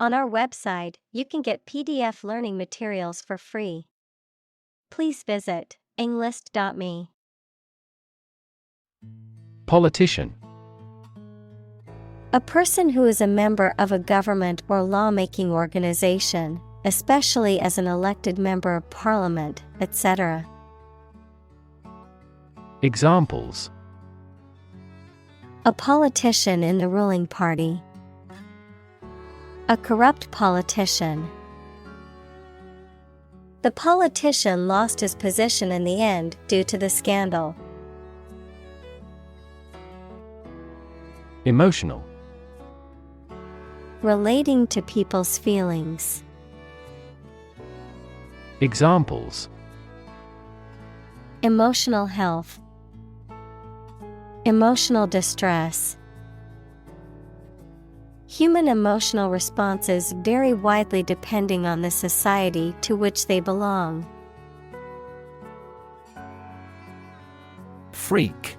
On our website, you can get PDF learning materials for free. Please visit englist.me. Politician. A person who is a member of a government or lawmaking organization, especially as an elected member of parliament, etc. Examples: a politician in the ruling party, a corrupt politician. The politician lost his position in the end due to the scandal. Emotional. Relating to people's feelings. Examples: emotional health, emotional distress. Human emotional responses vary widely depending on the society to which they belong. Freak.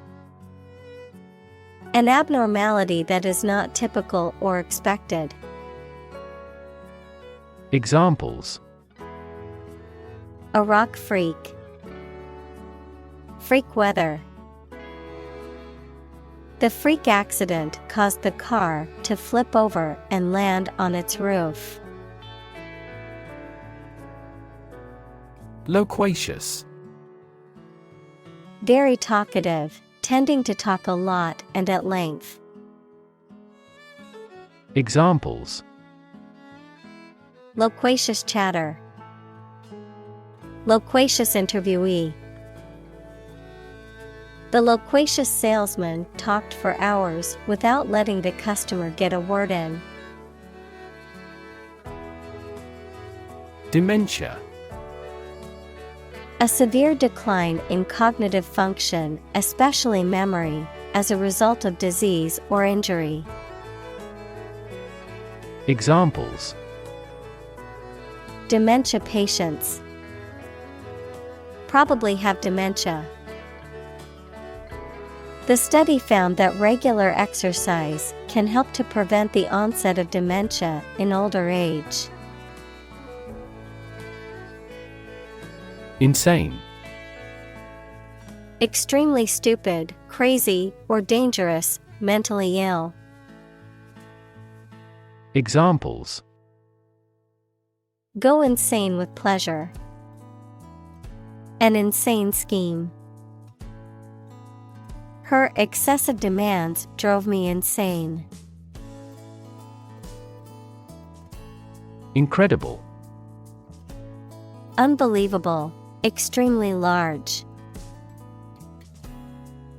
An abnormality that is not typical or expected. Examples: a rock freak, freak weather. The freak accident caused the car to flip over and land on its roof. Loquacious. Very talkative, tending to talk a lot and at length. Examples: loquacious chatter, loquacious interviewee. The loquacious salesman talked for hours without letting the customer get a word in. Dementia. A severe decline in cognitive function, especially memory, as a result of disease or injury. Examples: dementia patients probably have dementia. The study found that regular exercise can help to prevent the onset of dementia in older age. Insane. Extremely stupid, crazy, or dangerous, mentally ill. Examples: go insane with pleasure. An insane scheme. Her excessive demands drove me insane. Incredible. Unbelievable, extremely large.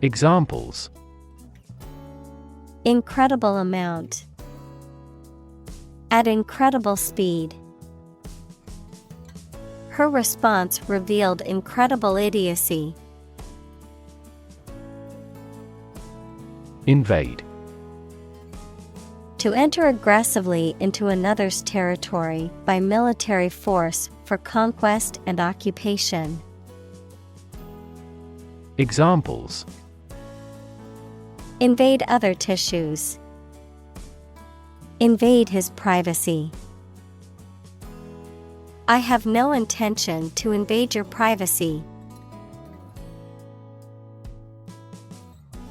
Examples: incredible amount. At incredible speed. Her response revealed incredible idiocy. Invade. To enter aggressively into another's territory by military force for conquest and occupation. Examples: invade other tissues. Invade his privacy. I have no intention to invade your privacy.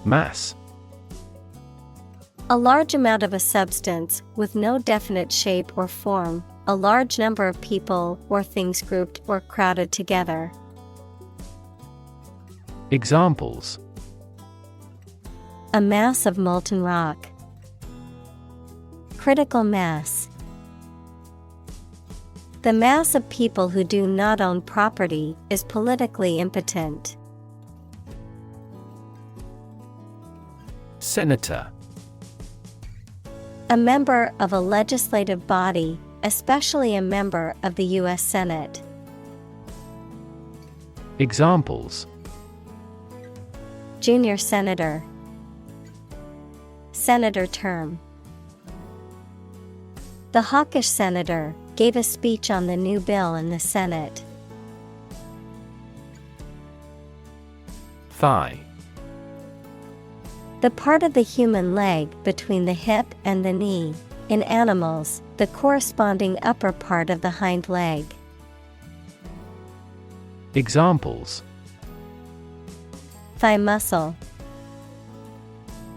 Mass. A large amount of a substance with no definite shape or form, a large number of people or things grouped or crowded together. Examples: a mass of molten rock. Critical mass. The mass of people who do not own property is politically impotent. Senator. A member of a legislative body, especially a member of the U.S. Senate. Examples: junior senator. Senator term. The hawkish senator gave a speech on the new bill in the Senate. Thigh. The part of the human leg between the hip and the knee, In animals, the corresponding upper part of the hind leg. Examples: Thigh muscle.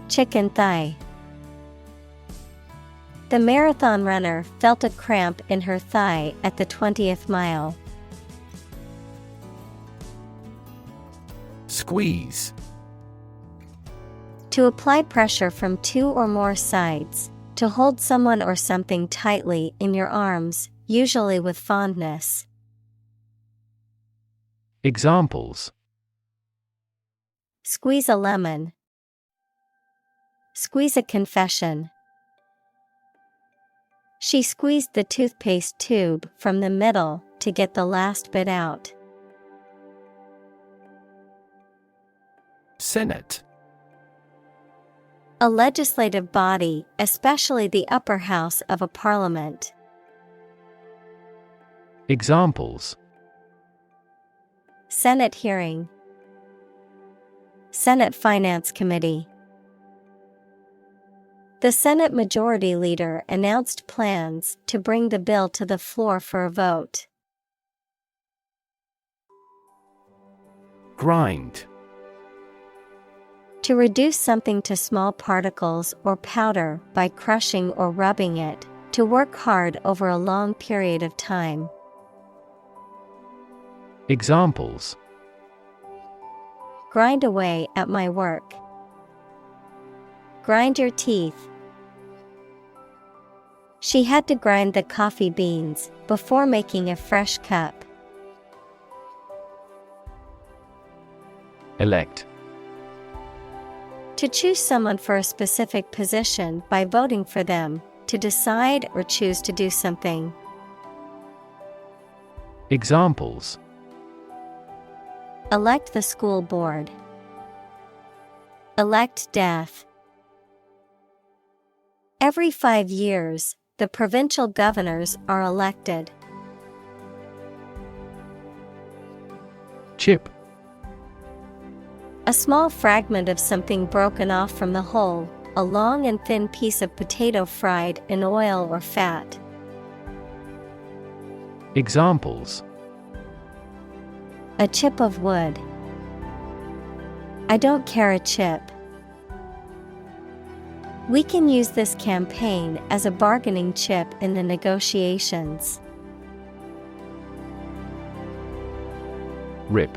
Chicken thigh. The marathon runner felt a cramp in her thigh at the 20th mile. Squeeze. To apply pressure from two or more sides, to hold someone or something tightly in your arms, usually with fondness. Examples: Squeeze a lemon. Squeeze a confession. She squeezed the toothpaste tube from the middle to get the last bit out. Senate. A legislative body, especially the upper house of a parliament. Examples: Senate hearing. Senate Finance Committee. The Senate Majority Leader announced plans to bring the bill to the floor for a vote. Grind. To reduce something to small particles or powder by crushing or rubbing it, to work hard over a long period of time. Examples: Grind away at my work. Grind your teeth. She had to grind the coffee beans before making a fresh cup. Elect. To choose someone for a specific position by voting for them, to decide or choose to do something. Examples: Elect the school board. Elect death. Every 5 years, the provincial governors are elected. Chip. A small fragment of something broken off from the whole, a long and thin piece of potato fried in oil or fat. Examples: A chip of wood. I don't care a chip. We can use this campaign as a bargaining chip in the negotiations. Rip.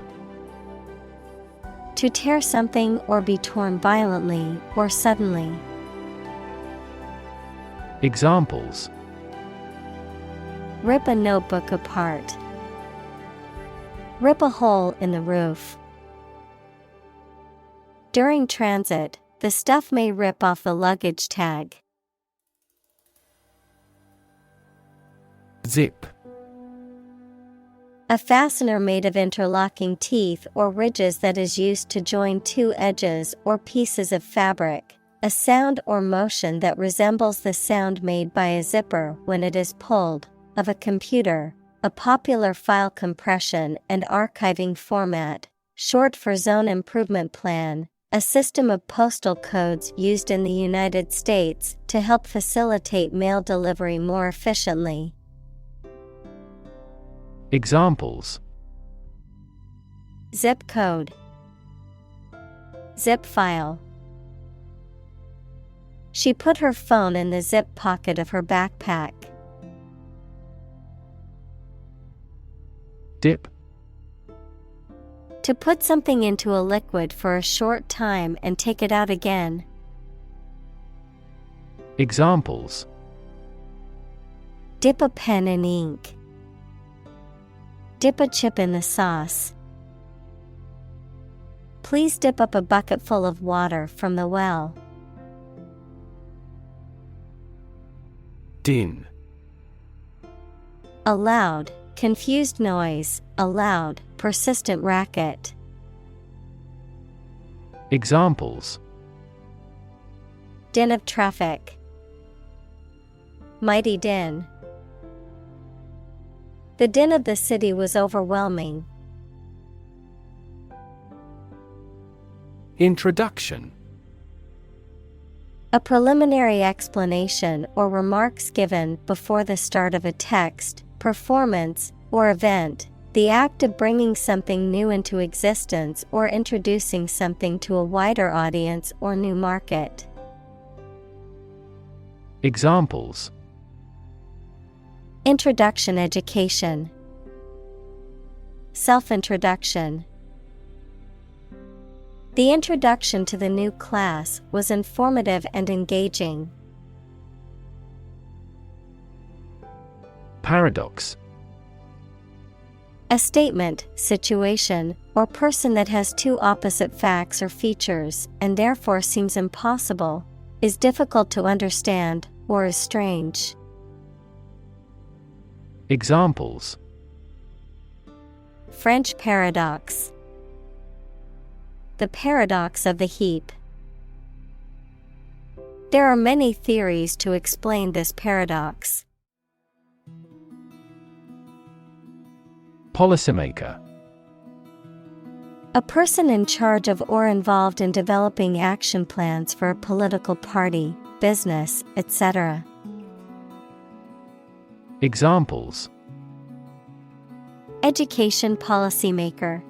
To tear something or be torn violently or suddenly. Examples: Rip a notebook apart. Rip a hole in the roof. During transit, the stuff may rip off the luggage tag. Zip. A fastener made of interlocking teeth or ridges that is used to join two edges or pieces of fabric. A sound or motion that resembles the sound made by a zipper when it is pulled, of a computer, a popular file compression and archiving format, short for Zone Improvement Plan, a system of postal codes used in the United States to help facilitate mail delivery more efficiently. Examples: Zip code. Zip file. She put her phone in the zip pocket of her backpack. Dip. To put something into a liquid for a short time and take it out again. Examples: Dip a pen in ink. Dip a chip in the sauce. Please dip up a bucket full of water from the well. Din. A loud, confused noise, a loud, persistent racket. Examples: Din of traffic. Mighty din. The din of the city was overwhelming. Introduction. A preliminary explanation or remarks given before the start of a text, performance, or event, the act of bringing something new into existence or introducing something to a wider audience or new market. Examples: Introduction education. Self-introduction. The introduction to the new class was informative and engaging. Paradox. A statement, situation, or person that has two opposite facts or features and therefore seems impossible, is difficult to understand, or is strange. Examples: French paradox. The paradox of the heap. There are many theories to explain this paradox. Policymaker. A person in charge of or involved in developing action plans for a political party, business, etc. Examples: Education policymaker.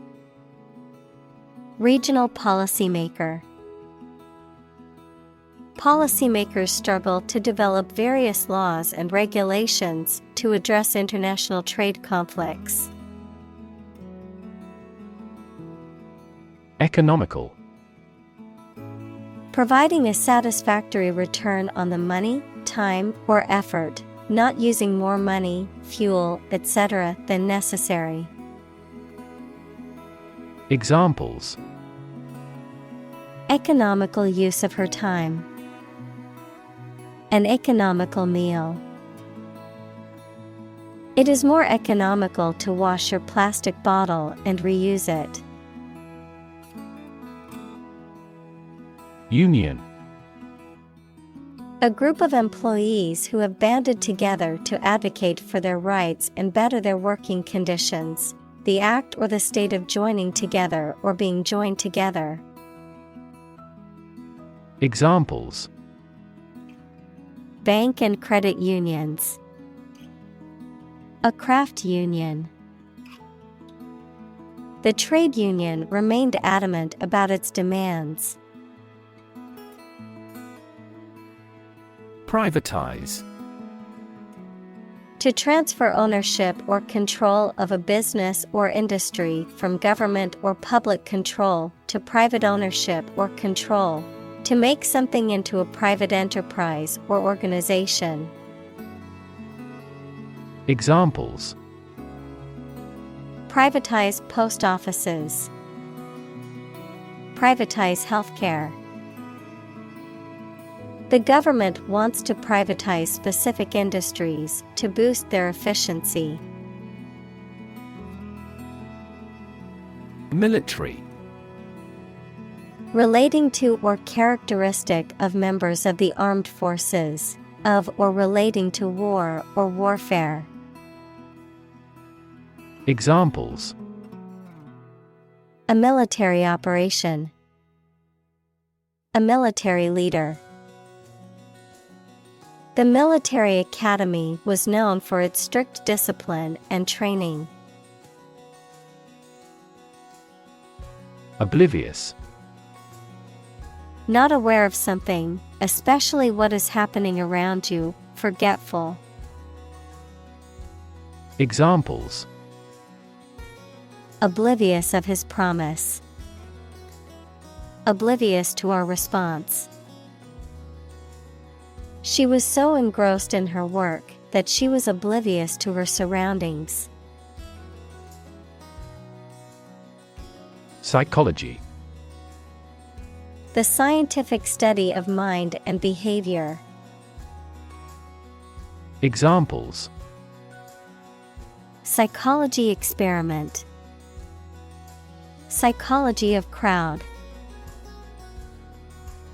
Regional policymaker. Policymakers struggle to develop various laws and regulations to address international trade conflicts. Economical. Providing a satisfactory return on the money, time, or effort, not using more money, fuel, etc. than necessary. Examples: Economical use of her time. An economical meal. It is more economical to wash your plastic bottle and reuse it. Union. A group of employees who have banded together to advocate for their rights and better their working conditions. The act or the state of joining together or being joined together. Examples: Bank and credit unions. A craft union. The trade union remained adamant about its demands. Privatize. To transfer ownership or control of a business or industry from government or public control to private ownership or control. To make something into a private enterprise or organization. Examples: Privatize post offices. Privatize healthcare. The government wants to privatize specific industries to boost their efficiency. Military. Relating to or characteristic of members of the armed forces, of or relating to war or warfare. Examples: A military operation. A military leader. The military academy was known for its strict discipline and training. Oblivious. Not aware of something, especially what is happening around you, forgetful. Examples: Oblivious of his promise. Oblivious to our response. She was so engrossed in her work that she was oblivious to her surroundings. Psychology. The scientific study of mind and behavior. Examples: Psychology experiment. Psychology of crowd.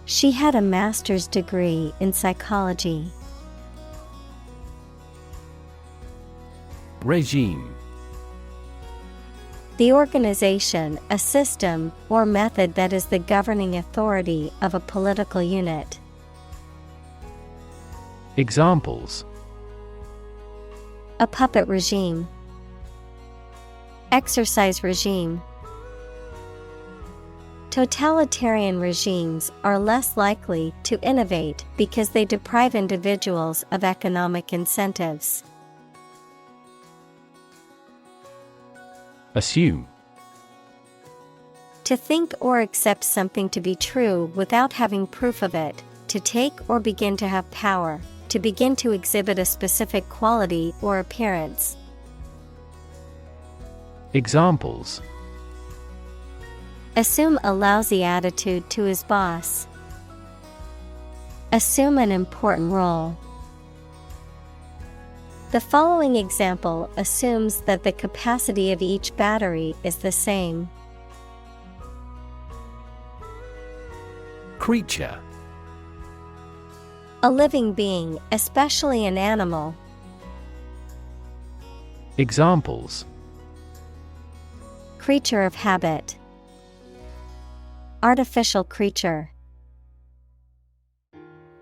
She had a master's degree in psychology. Regime. The organization, a system, or method that is the governing authority of a political unit. Examples: a puppet regime, exercise regime. Totalitarian regimes are less likely to innovate because they deprive individuals of economic incentives. Assume. To think or accept something to be true without having proof of it, to take or begin to have power, to begin to exhibit a specific quality or appearance. Examples: assume a lousy attitude to his boss. Assume an important role. The following example assumes that the capacity of each battery is the same. Creature. A living being, especially an animal. Examples: creature of habit, artificial creature.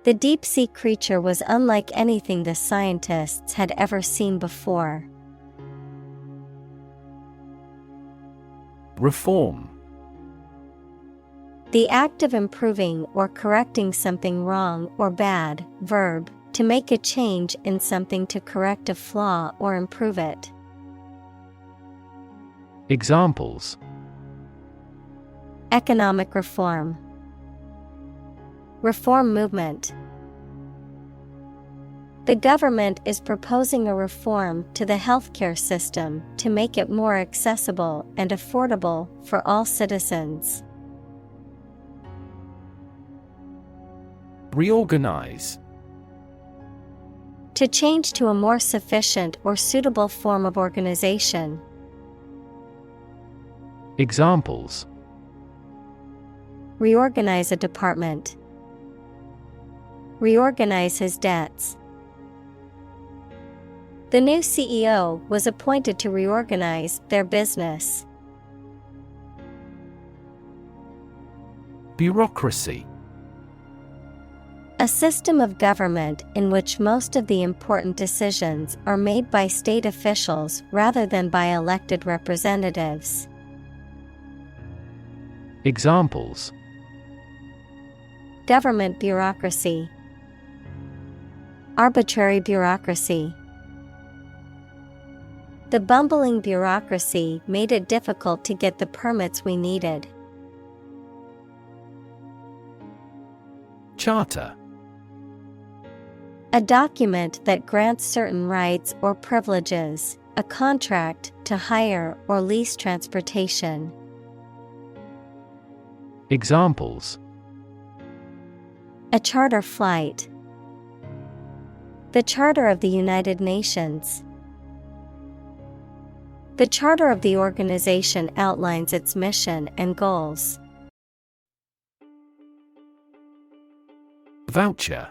The deep-sea creature was unlike anything the scientists had ever seen before. Reform. The act of improving or correcting something wrong or bad. Verb, to make a change in something to correct a flaw or improve it. Examples: economic reform, reform movement. The government is proposing a reform to the healthcare system to make it more accessible and affordable for all citizens. Reorganize. To change to a more sufficient or suitable form of organization. Examples: reorganize a department, reorganize his debts. The new CEO was appointed to reorganize their business. Bureaucracy. A system of government in which most of the important decisions are made by state officials rather than by elected representatives. Examples: government bureaucracy, arbitrary bureaucracy. The bumbling bureaucracy made it difficult to get the permits we needed. Charter. A document that grants certain rights or privileges, a contract to hire or lease transportation. Examples: a charter flight, the Charter of the United Nations. The charter of the organization outlines its mission and goals. Voucher.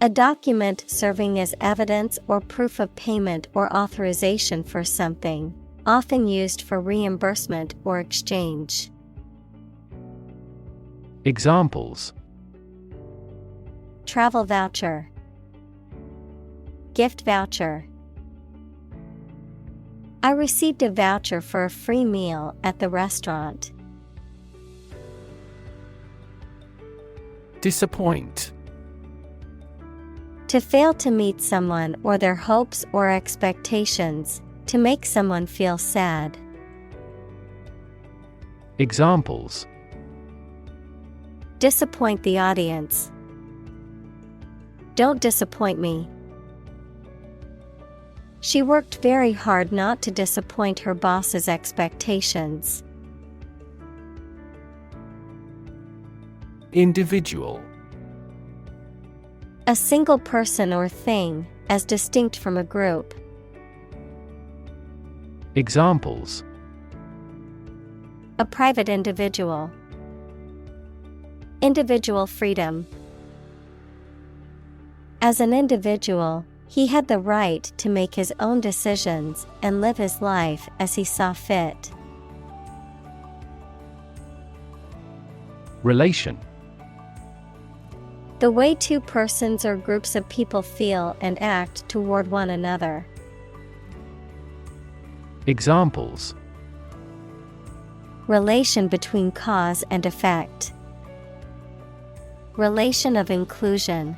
A document serving as evidence or proof of payment or authorization for something, often used for reimbursement or exchange. Examples: travel voucher, gift voucher. I received a voucher for a free meal at the restaurant. Disappoint. To fail to meet someone or their hopes or expectations, to make someone feel sad. Examples: disappoint the audience. Don't disappoint me. She worked very hard not to disappoint her boss's expectations. Individual. A single person or thing, as distinct from a group. Examples: a private individual. Individual freedom. As an individual, he had the right to make his own decisions and live his life as he saw fit. Relation. The way two persons or groups of people feel and act toward one another. Examples: Relation between cause and effect. Relation of inclusion.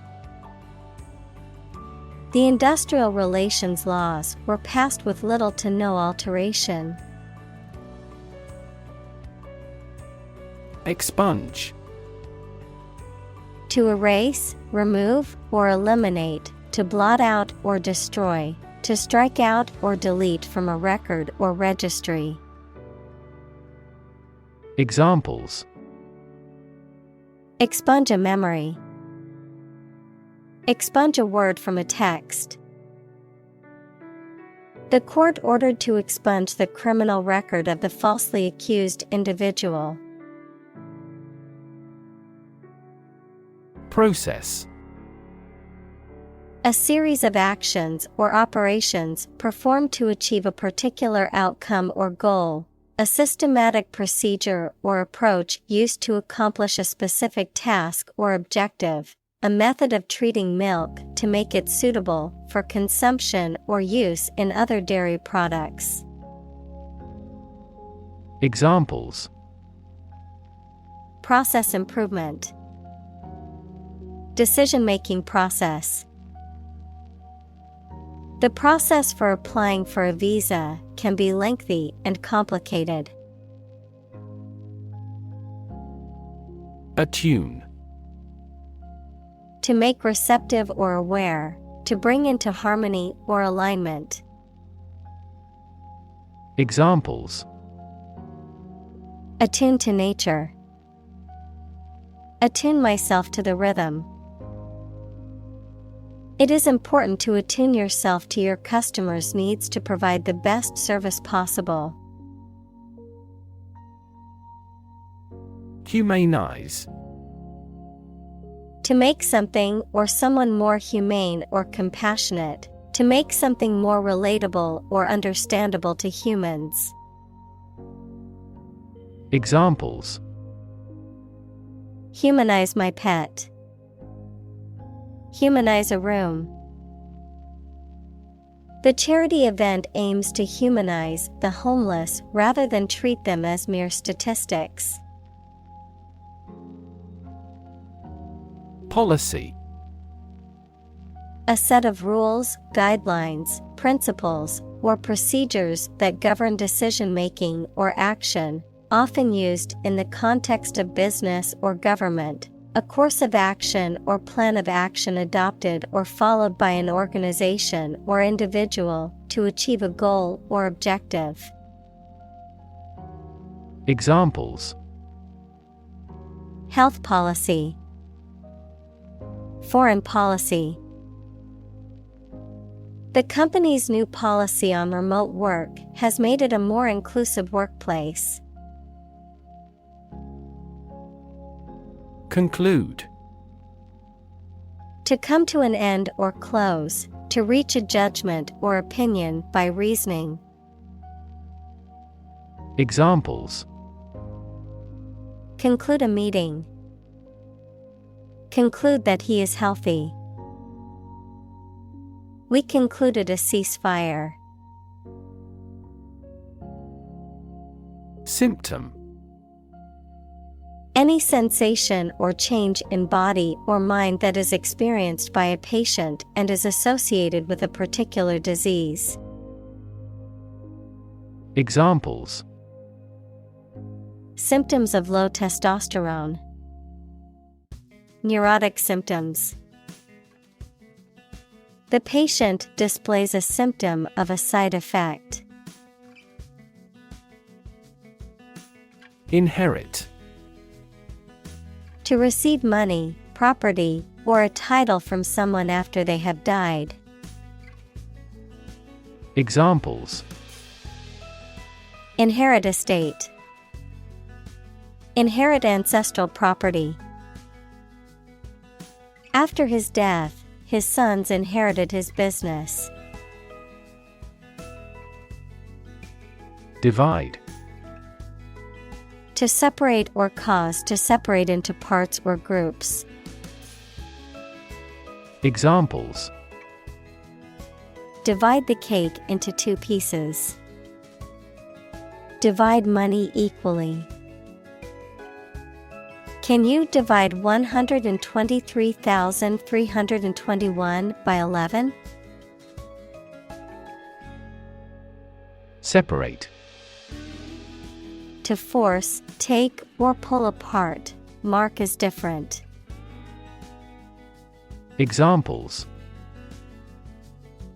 The industrial relations laws were passed with little to no alteration. Expunge. To erase, remove, or eliminate, to blot out or destroy, to strike out or delete from a record or registry. Examples: Expunge a memory. Expunge a word from a text. The court ordered to expunge the criminal record of the falsely accused individual. Process. A series of actions or operations performed to achieve a particular outcome or goal. A systematic procedure or approach used to accomplish a specific task or objective. A method of treating milk to make it suitable for consumption or use in other dairy products. Examples: Process improvement. Decision-making process. The process for applying for a visa can be lengthy and complicated. Attune. To make receptive or aware, to bring into harmony or alignment. Examples: Attune to nature. Attune myself to the rhythm. It is important to attune yourself to your customers' needs to provide the best service possible. Humanize. To make something or someone more humane or compassionate, to make something more relatable or understandable to humans. Examples: Humanize my pet. Humanize a room. The charity event aims to humanize the homeless rather than treat them as mere statistics. Policy. A set of rules, guidelines, principles, or procedures that govern decision-making or action, often used in the context of business or government. A course of action or plan of action adopted or followed by an organization or individual to achieve a goal or objective. Examples: Health policy. Foreign policy. The company's new policy on remote work has made it a more inclusive workplace. Conclude. To come to an end or close, to reach a judgment or opinion by reasoning. Examples: Conclude a meeting. Conclude that he is healthy. We concluded a ceasefire. Symptom. Any sensation or change in body or mind that is experienced by a patient and is associated with a particular disease. Examples: Symptoms of low testosterone. Neurotic symptoms. The patient displays a symptom of a side effect. Inherit. To receive money, property, or a title from someone after they have died. Examples: Inherit estate. Inherit ancestral property. After his death, his sons inherited his business. Divide. To separate or cause to separate into parts or groups. Examples: Divide the cake into 2 pieces. Divide money equally. Can you divide 123,321 by 11? Separate. To force, take, or pull apart, mark as different. Examples: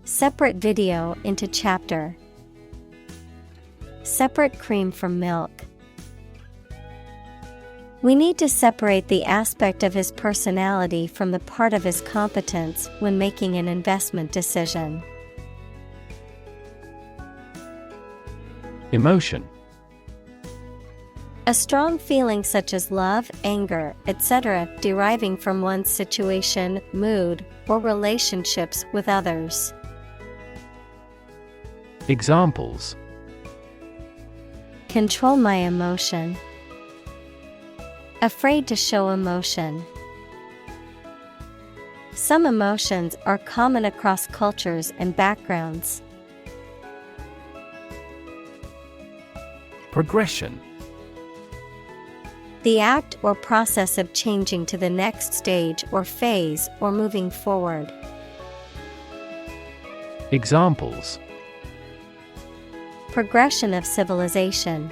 Separate video into chapter. Separate cream from milk. We need to separate the aspect of his personality from the part of his competence when making an investment decision. Emotion. A strong feeling such as love, anger, etc., deriving from one's situation, mood, or relationships with others. Examples: Control my emotion. Afraid to show emotion. Some emotions are common across cultures and backgrounds. Progression. The act or process of changing to the next stage or phase or moving forward. Examples: Progression of civilization.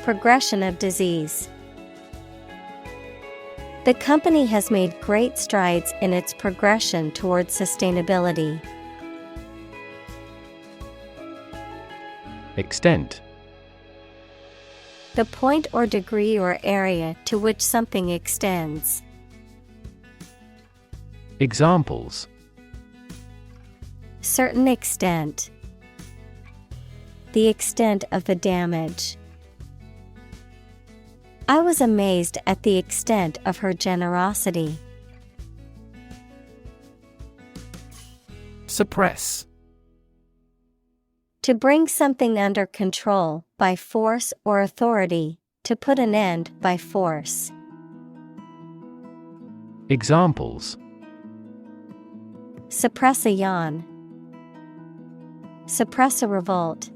Progression of disease. The company has made great strides in its progression towards sustainability. Extent. The point or degree or area to which something extends. Examples: Certain extent. The extent of the damage. I was amazed at the extent of her generosity. Suppress. To bring something under control by force or authority, to put an end by force. Examples: Suppress a yawn. Suppress a revolt.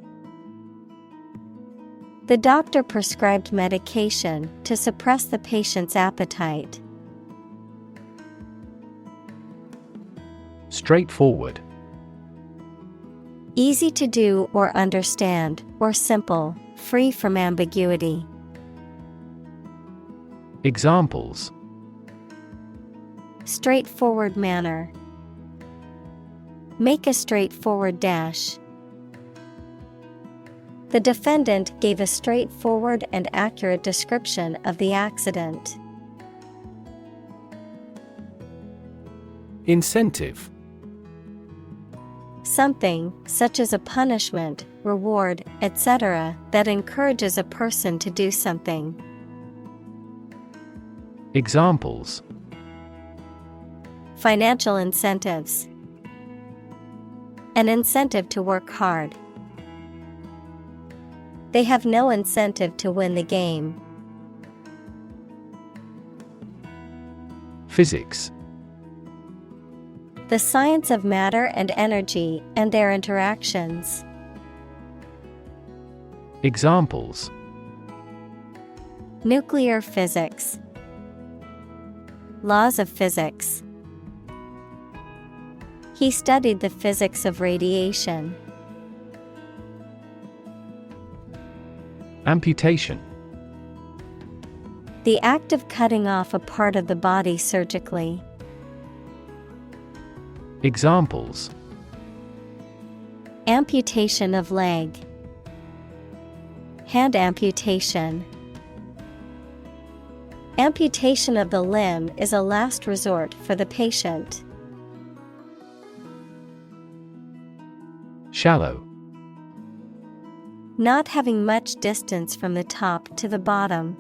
The doctor prescribed medication to suppress the patient's appetite. Straightforward. Easy to do or understand, or simple, free from ambiguity. Examples: Straightforward manner. Make a straightforward dash. The defendant gave a straightforward and accurate description of the accident. Incentive. Something, such as a punishment, reward, etc., that encourages a person to do something. Examples: Financial incentives. An incentive to work hard. They have no incentive to win the game. Physics. The science of matter and energy and their interactions. Examples: Nuclear physics. Laws of physics. He studied the physics of radiation. Amputation. The act of cutting off a part of the body surgically. Examples: Amputation of leg. Hand amputation. Amputation of the limb is a last resort for the patient. Shallow. Not having much distance from the top to the bottom.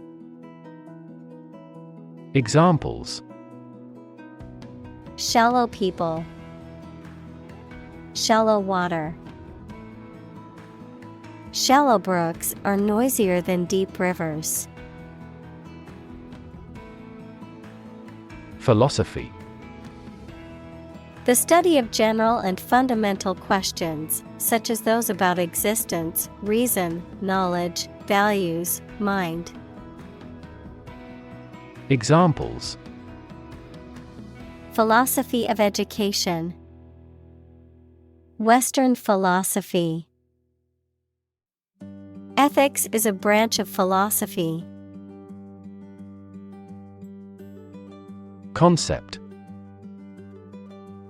Examples: Shallow people. Shallow water. Shallow brooks are noisier than deep rivers. Philosophy. The study of general and fundamental questions, such as those about existence, reason, knowledge, values, mind. Examples: Philosophy of education. Western philosophy. Ethics is a branch of philosophy. Concept: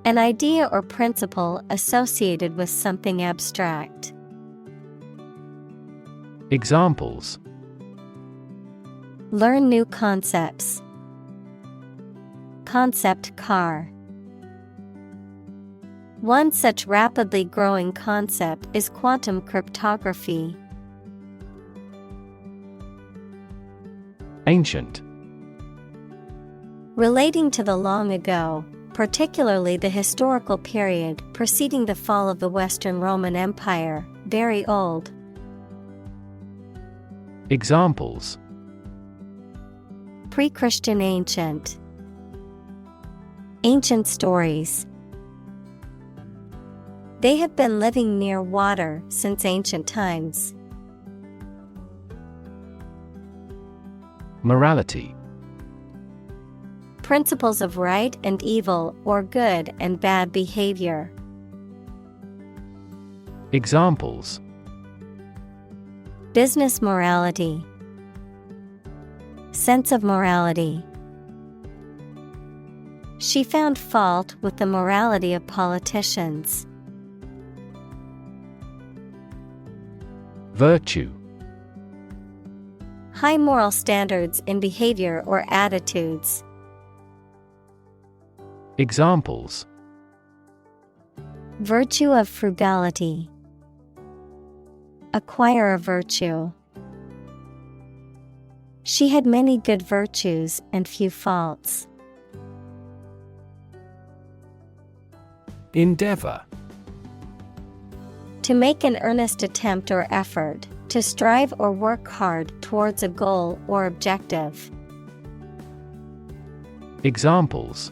An idea or principle associated with something abstract. Examples: Learn new concepts. Concept car. One such rapidly growing concept is quantum cryptography. Ancient: Relating to the long ago, particularly the historical period preceding the fall of the Western Roman Empire, very old. Examples: Pre-Christian ancient. Ancient stories. They have been living near water since ancient times. Morality: Principles of right and evil or good and bad behavior. Examples: Business morality. Sense of morality. She found fault with the morality of politicians. Virtue: High moral standards in behavior or attitudes. Examples: Virtue of frugality. Acquire a virtue. She had many good virtues and few faults. Endeavor: To make an earnest attempt or effort, to strive or work hard towards a goal or objective. Examples: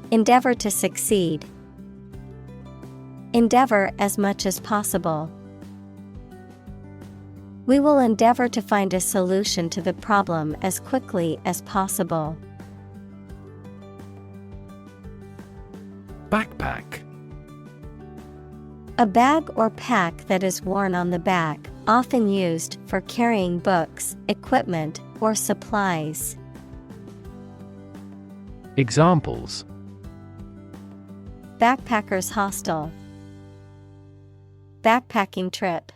Endeavor to succeed. Endeavor as much as possible. We will endeavor to find a solution to the problem as quickly as possible. Backpack: A bag or pack that is worn on the back, often used for carrying books, equipment, or supplies. Examples: Backpackers hostel. Backpacking trip.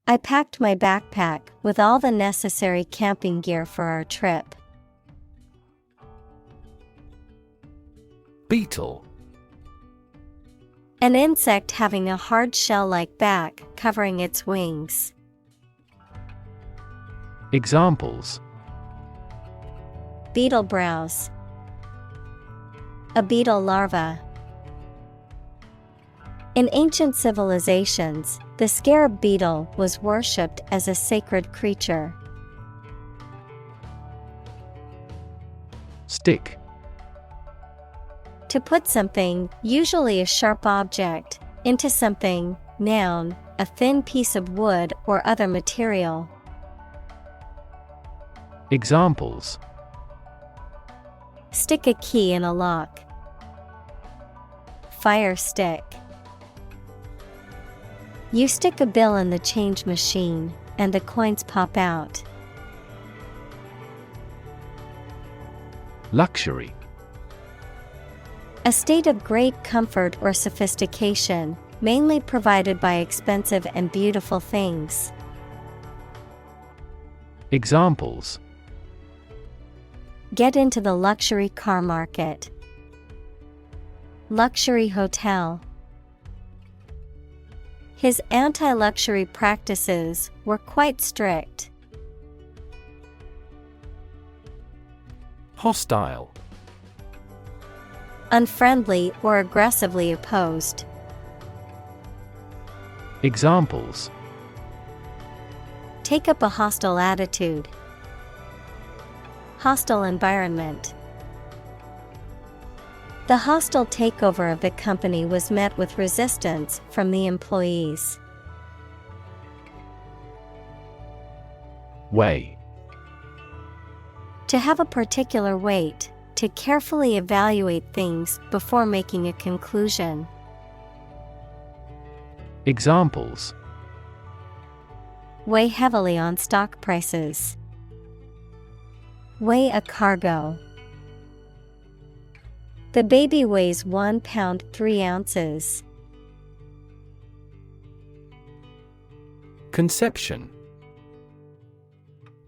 I packed my backpack with all the necessary camping gear for our trip. Beetle: An insect having a hard shell-like back covering its wings. Examples: Beetle browse. A beetle larva. In ancient civilizations, the scarab beetle was worshipped as a sacred creature. Stick: To put something, usually a sharp object, into something, noun, a thin piece of wood or other material. Examples: Stick a key in a lock. Fire stick. You stick a bill in the change machine, and the coins pop out. Luxury: A state of great comfort or sophistication, mainly provided by expensive and beautiful things. Examples: Get into the luxury car market. Luxury hotel. His anti-luxury practices were quite strict. Hostile: Unfriendly or aggressively opposed. Examples: Take up a hostile attitude. Hostile environment. The hostile takeover of the company was met with resistance from the employees. Weigh. To have a particular weight, to carefully evaluate things before making a conclusion. Examples: Weigh heavily on stock prices. Weigh a cargo. The baby weighs 1 pound 3 ounces. Conception.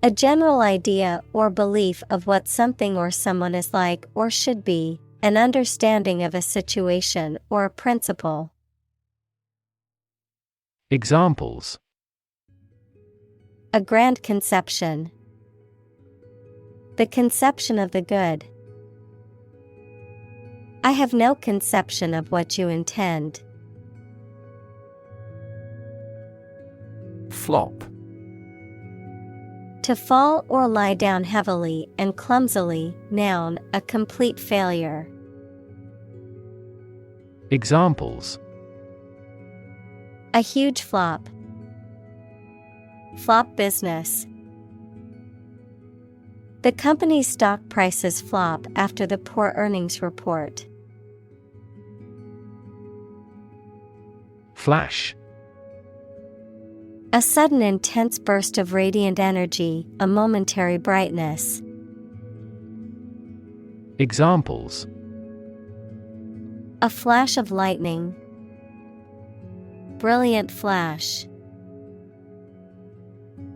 A general idea or belief of what something or someone is like or should be, an understanding of a situation or a principle. Examples: A grand conception. The conception of the good. I have no conception of what you intend. Flop. To fall or lie down heavily and clumsily, noun, a complete failure. Examples: A huge flop. Flop business. The company's stock prices flop after the poor earnings report. Flash. A sudden intense burst of radiant energy, a momentary brightness. Examples: A flash of lightning. Brilliant flash.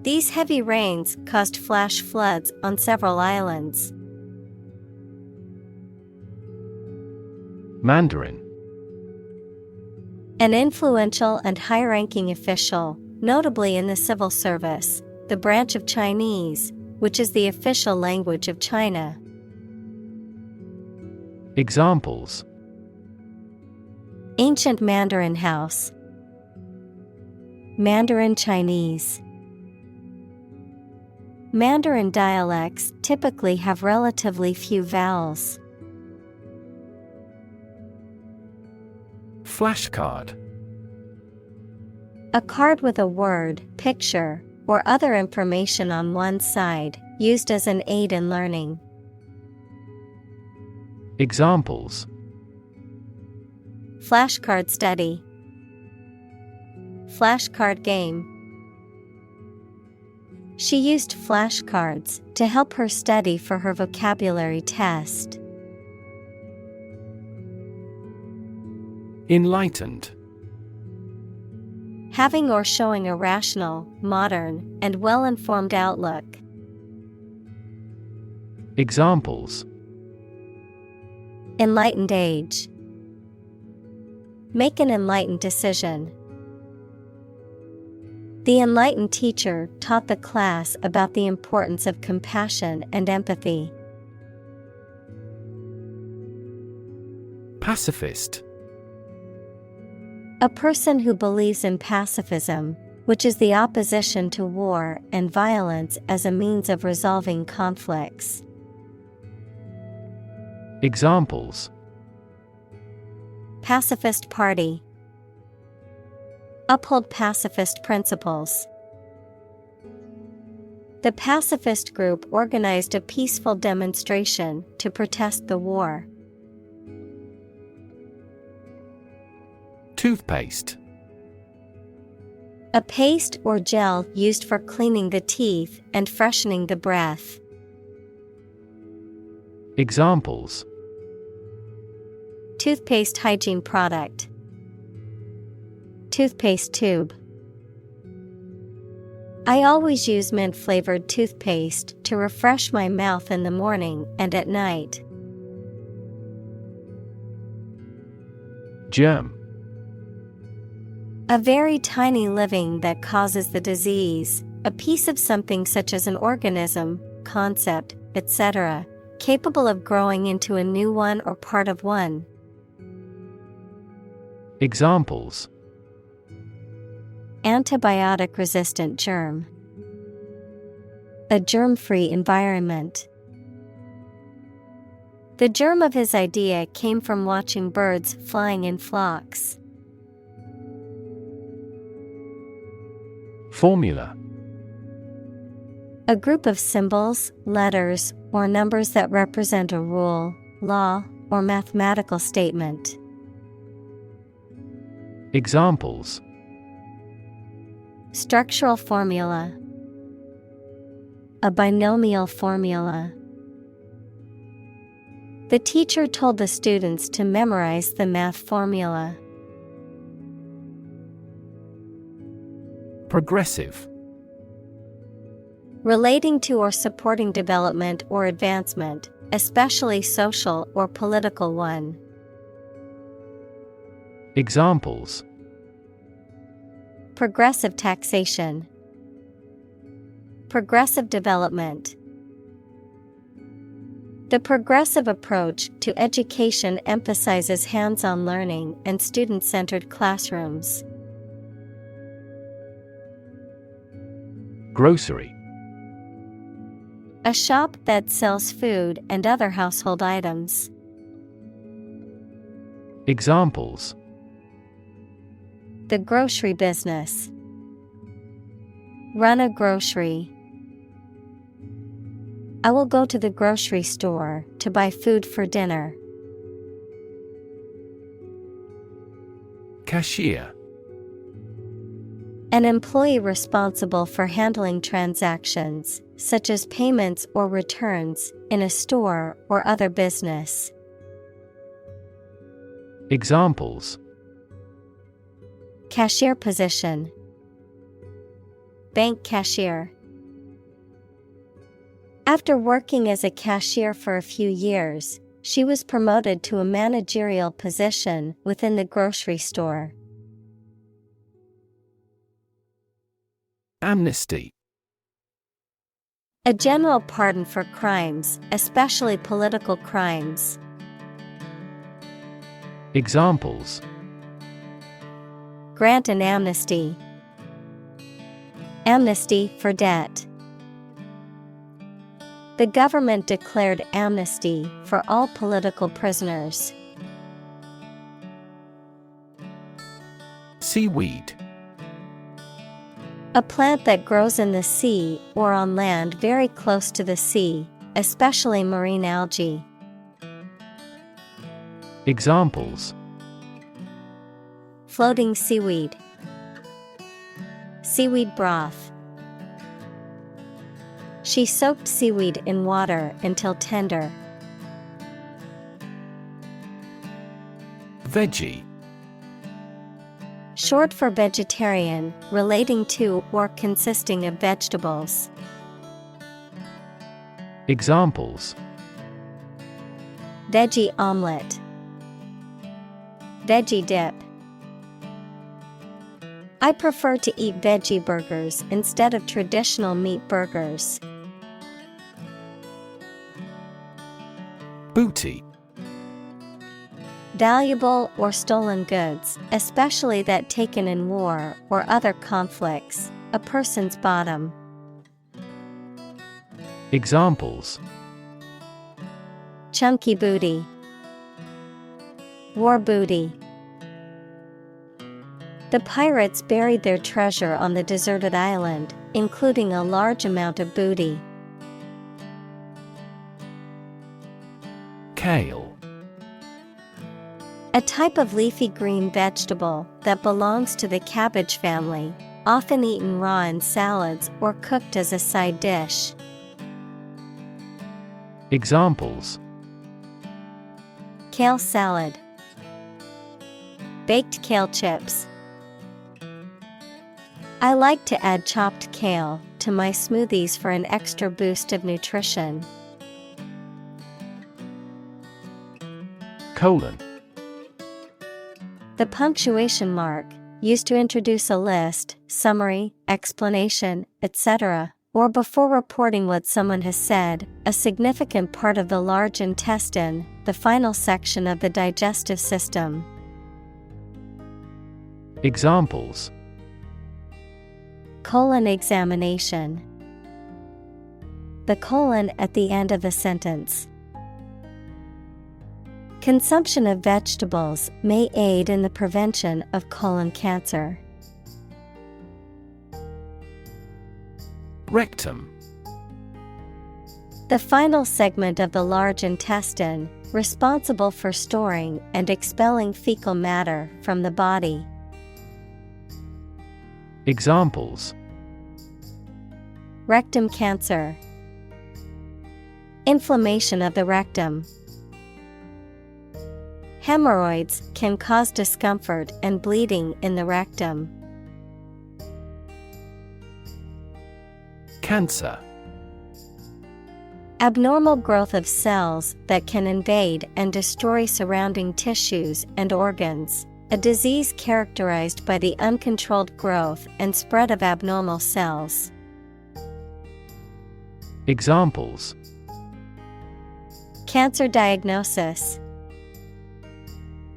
These heavy rains caused flash floods on several islands. Mandarin. An influential and high-ranking official, notably in the civil service, the branch of Chinese, which is the official language of China. Examples: Ancient Mandarin house. Mandarin Chinese. Mandarin dialects typically have relatively few vowels. Flashcard. A card with a word, picture, or other information on one side, used as an aid in learning. Examples: Flashcard study. Flashcard game. She used flashcards to help her study for her vocabulary test. Enlightened. Having or showing a rational, modern, and well-informed outlook. Examples: Enlightened age. Make an enlightened decision. The enlightened teacher taught the class about the importance of compassion and empathy. Pacifist. A person who believes in pacifism, which is the opposition to war and violence as a means of resolving conflicts. Examples: Pacifist party. Uphold pacifist principles. The pacifist group organized a peaceful demonstration to protest the war. Toothpaste. A paste or gel used for cleaning the teeth and freshening the breath. Examples: Toothpaste hygiene product. Toothpaste tube. I always use mint-flavored toothpaste to refresh my mouth in the morning and at night. Germ. A very tiny living that causes the disease, a piece of something such as an organism, concept, etc., capable of growing into a new one or part of one. Examples: Antibiotic-resistant germ. A germ-free environment. The germ of his idea came from watching birds flying in flocks. Formula. A group of symbols, letters, or numbers that represent a rule, law, or mathematical statement. Examples. Structural formula. A binomial formula. The teacher told the students to memorize the math formula. Progressive. Relating to or supporting development or advancement, especially social or political one. Examples. Progressive taxation. Progressive development. The progressive approach to education emphasizes hands-on learning and student-centered classrooms. Grocery. A shop that sells food and other household items. Examples. The grocery business. Run a grocery. I will go to the grocery store to buy food for dinner. Cashier. An employee responsible for handling transactions, such as payments or returns, in a store or other business. Examples. Cashier position. Bank cashier. After working as a cashier for a few years, she was promoted to a managerial position within the grocery store. Amnesty. A general pardon for crimes, especially political crimes. Examples. Grant an amnesty. Amnesty for debt. The government declared amnesty for all political prisoners. Seaweed. A plant that grows in the sea or on land very close to the sea, especially marine algae. Examples. Floating seaweed. Seaweed broth. She soaked seaweed in water until tender. Veggie. Short for vegetarian, relating to or consisting of vegetables. Examples. Veggie omelette. Veggie dip. I prefer to eat veggie burgers instead of traditional meat burgers. Booty. Valuable or stolen goods, especially that taken in war or other conflicts, a person's bottom. Examples. Chunky booty. War booty. The pirates buried their treasure on the deserted island, including a large amount of booty. Kale. A type of leafy green vegetable that belongs to the cabbage family, often eaten raw in salads or cooked as a side dish. Examples. Kale salad. Baked kale chips. I like to add chopped kale to my smoothies for an extra boost of nutrition. Colon. The punctuation mark, used to introduce a list, summary, explanation, etc., or before reporting what someone has said, a significant part of the large intestine, the final section of the digestive system. Examples. Colon examination. The colon at the end of the sentence. Consumption of vegetables may aid in the prevention of colon cancer. Rectum. The final segment of the large intestine, responsible for storing and expelling fecal matter from the body. Examples: rectum cancer, inflammation of the rectum. Hemorrhoids can cause discomfort and bleeding in the rectum. Cancer. Abnormal growth of cells that can invade and destroy surrounding tissues and organs. A disease characterized by the uncontrolled growth and spread of abnormal cells. Examples: cancer diagnosis,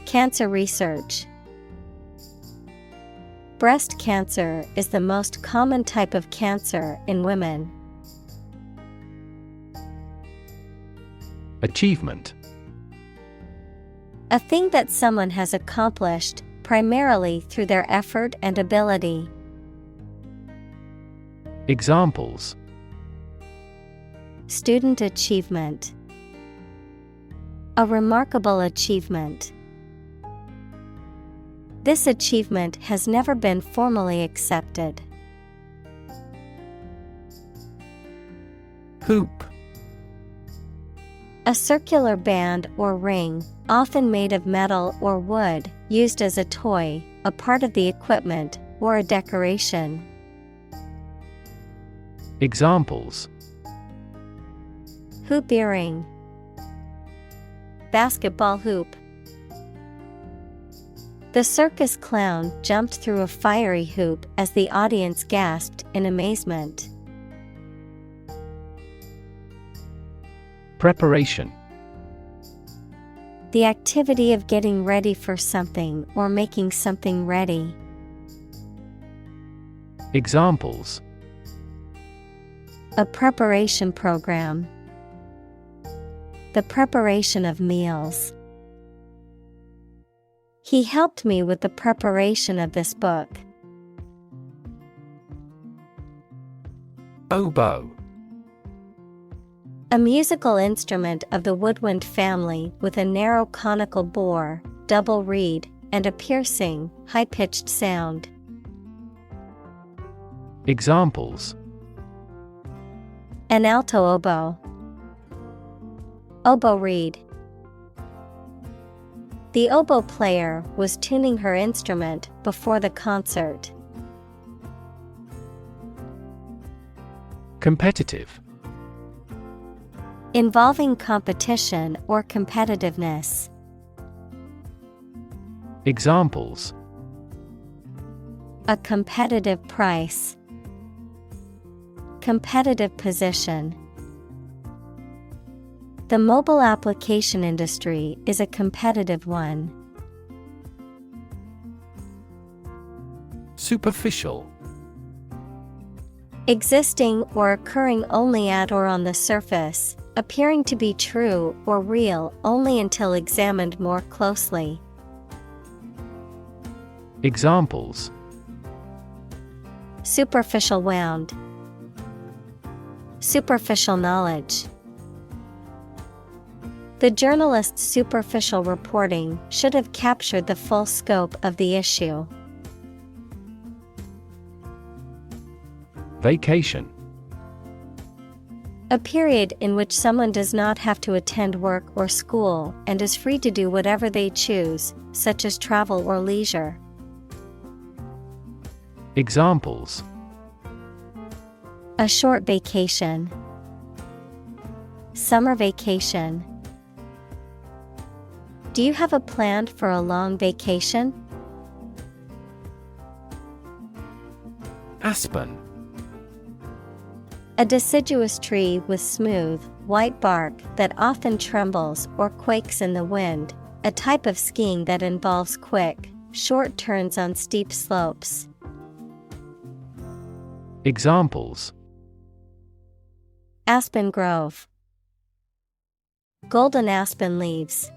cancer research. Breast cancer is the most common type of cancer in women. Achievement. A thing that someone has accomplished, primarily through their effort and ability. Examples: student achievement, a remarkable achievement. This achievement has never been formally accepted. Hoop. A circular band or ring, often made of metal or wood, used as a toy, a part of the equipment, or a decoration. Examples: hoop earring, basketball hoop. The circus clown jumped through a fiery hoop as the audience gasped in amazement. Preparation. The activity of getting ready for something or making something ready. Examples: a preparation program, the preparation of meals. He helped me with the preparation of this book. Oboe. A musical instrument of the woodwind family with a narrow conical bore, double reed, and a piercing, high-pitched sound. Examples: an alto oboe, oboe reed. The oboe player was tuning her instrument before the concert. Competitive. Involving competition or competitiveness. Examples: a competitive price, competitive position. The mobile application industry is a competitive one. Superficial. Existing or occurring only at or on the surface, appearing to be true or real only until examined more closely. Examples: superficial wound, superficial knowledge. The journalist's superficial reporting should have captured the full scope of the issue. Vacation. A period in which someone does not have to attend work or school and is free to do whatever they choose, such as travel or leisure. Examples: a short vacation, summer vacation. Do you have a plan for a long vacation? Aspen. A deciduous tree with smooth, white bark that often trembles or quakes in the wind, a type of skiing that involves quick, short turns on steep slopes. Examples: aspen grove, golden aspen leaves.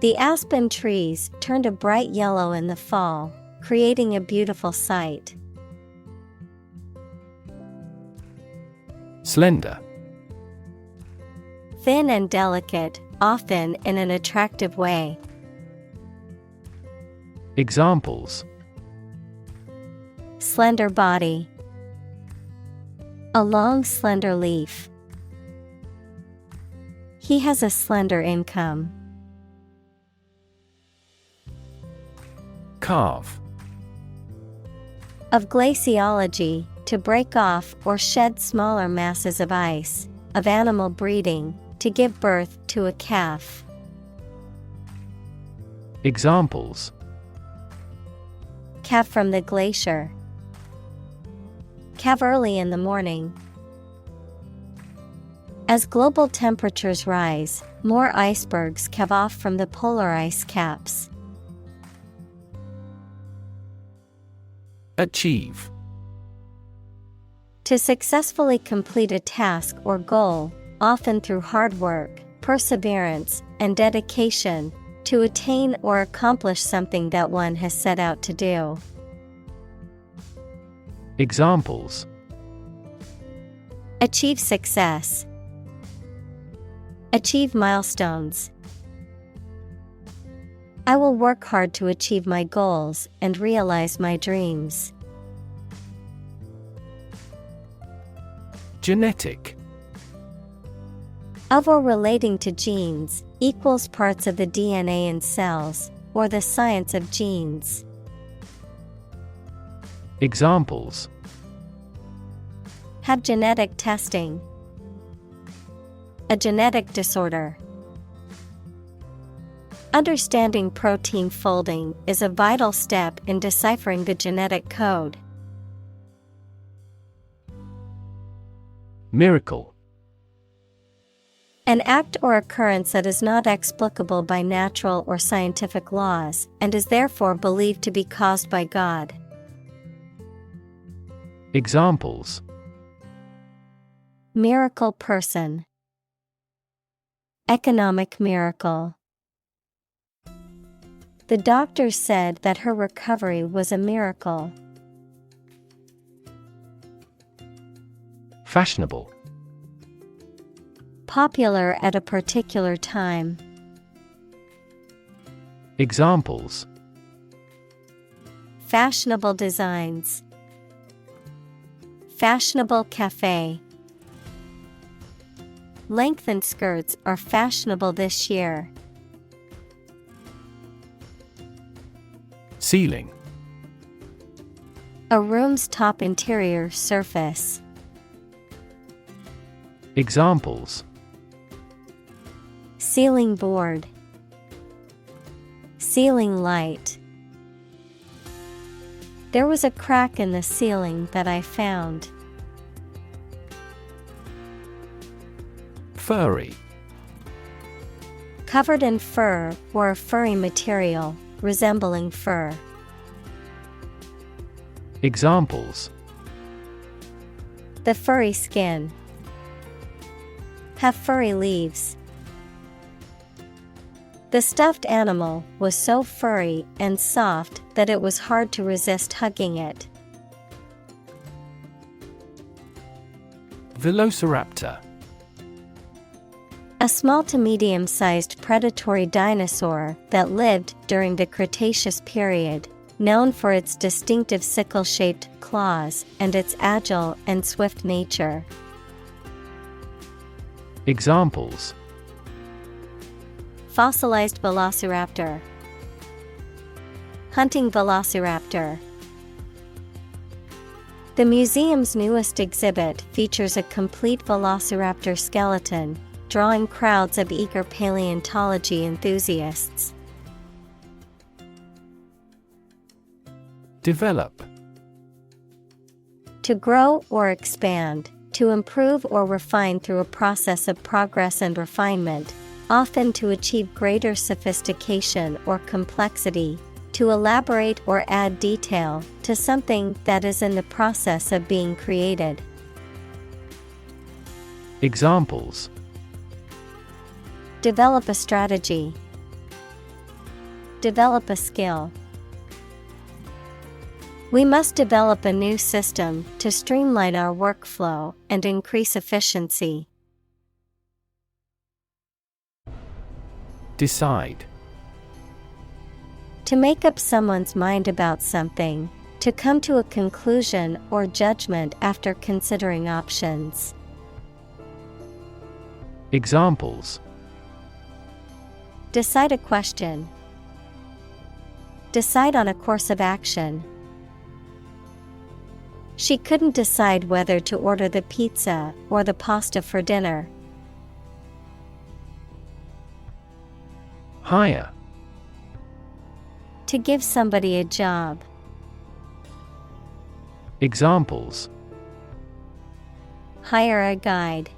The aspen trees turned a bright yellow in the fall, creating a beautiful sight. Slender. Thin and delicate, often in an attractive way. Examples: Slender body. A long slender leaf. He has a slender income. Carve. Of glaciology, to break off or shed smaller masses of ice. Of animal breeding, to give birth to a calf. Examples: Calve from the glacier. Calve early in the morning. As global temperatures rise, more icebergs calve off from the polar ice caps. Achieve. To successfully complete a task or goal, often through hard work, perseverance, and dedication, to attain or accomplish something that one has set out to do. Examples: Achieve success. Achieve milestones. I will work hard to achieve my goals and realize my dreams. Genetic. Of or relating to genes, equals parts of the DNA in cells, or the science of genes. Examples: Have genetic testing. A genetic disorder. Understanding protein folding is a vital step in deciphering the genetic code. Miracle. An act or occurrence that is not explicable by natural or scientific laws, and is therefore believed to be caused by God. Examples: Miracle person. Economic miracle. The doctors said that her recovery was a miracle. Fashionable. Popular at a particular time. Examples: Fashionable designs. Fashionable cafe. Lengthened skirts are fashionable this year. Ceiling. A room's top interior surface. Examples: Ceiling board. Ceiling light. There was a crack in the ceiling that I found. Furry. Covered in fur or a furry material, resembling fur. Examples: The furry skin. Have furry leaves. The stuffed animal was so furry and soft that it was hard to resist hugging it. Velociraptor. A small to medium-sized predatory dinosaur that lived during the Cretaceous period, known for its distinctive sickle-shaped claws and its agile and swift nature. Examples: Fossilized velociraptor. Hunting velociraptor. The museum's newest exhibit features a complete velociraptor skeleton, drawing crowds of eager paleontology enthusiasts. Develop. To grow or expand, to improve or refine through a process of progress and refinement, often to achieve greater sophistication or complexity, to elaborate or add detail to something that is in the process of being created. Examples: Develop a strategy. Develop a skill. We must develop a new system to streamline our workflow and increase efficiency. Decide. To make up someone's mind about something, to come to a conclusion or judgment after considering options. Examples: Decide a question. Decide on a course of action. She couldn't decide whether to order the pizza or the pasta for dinner. Hire. To give somebody a job. Examples: Hire a guide.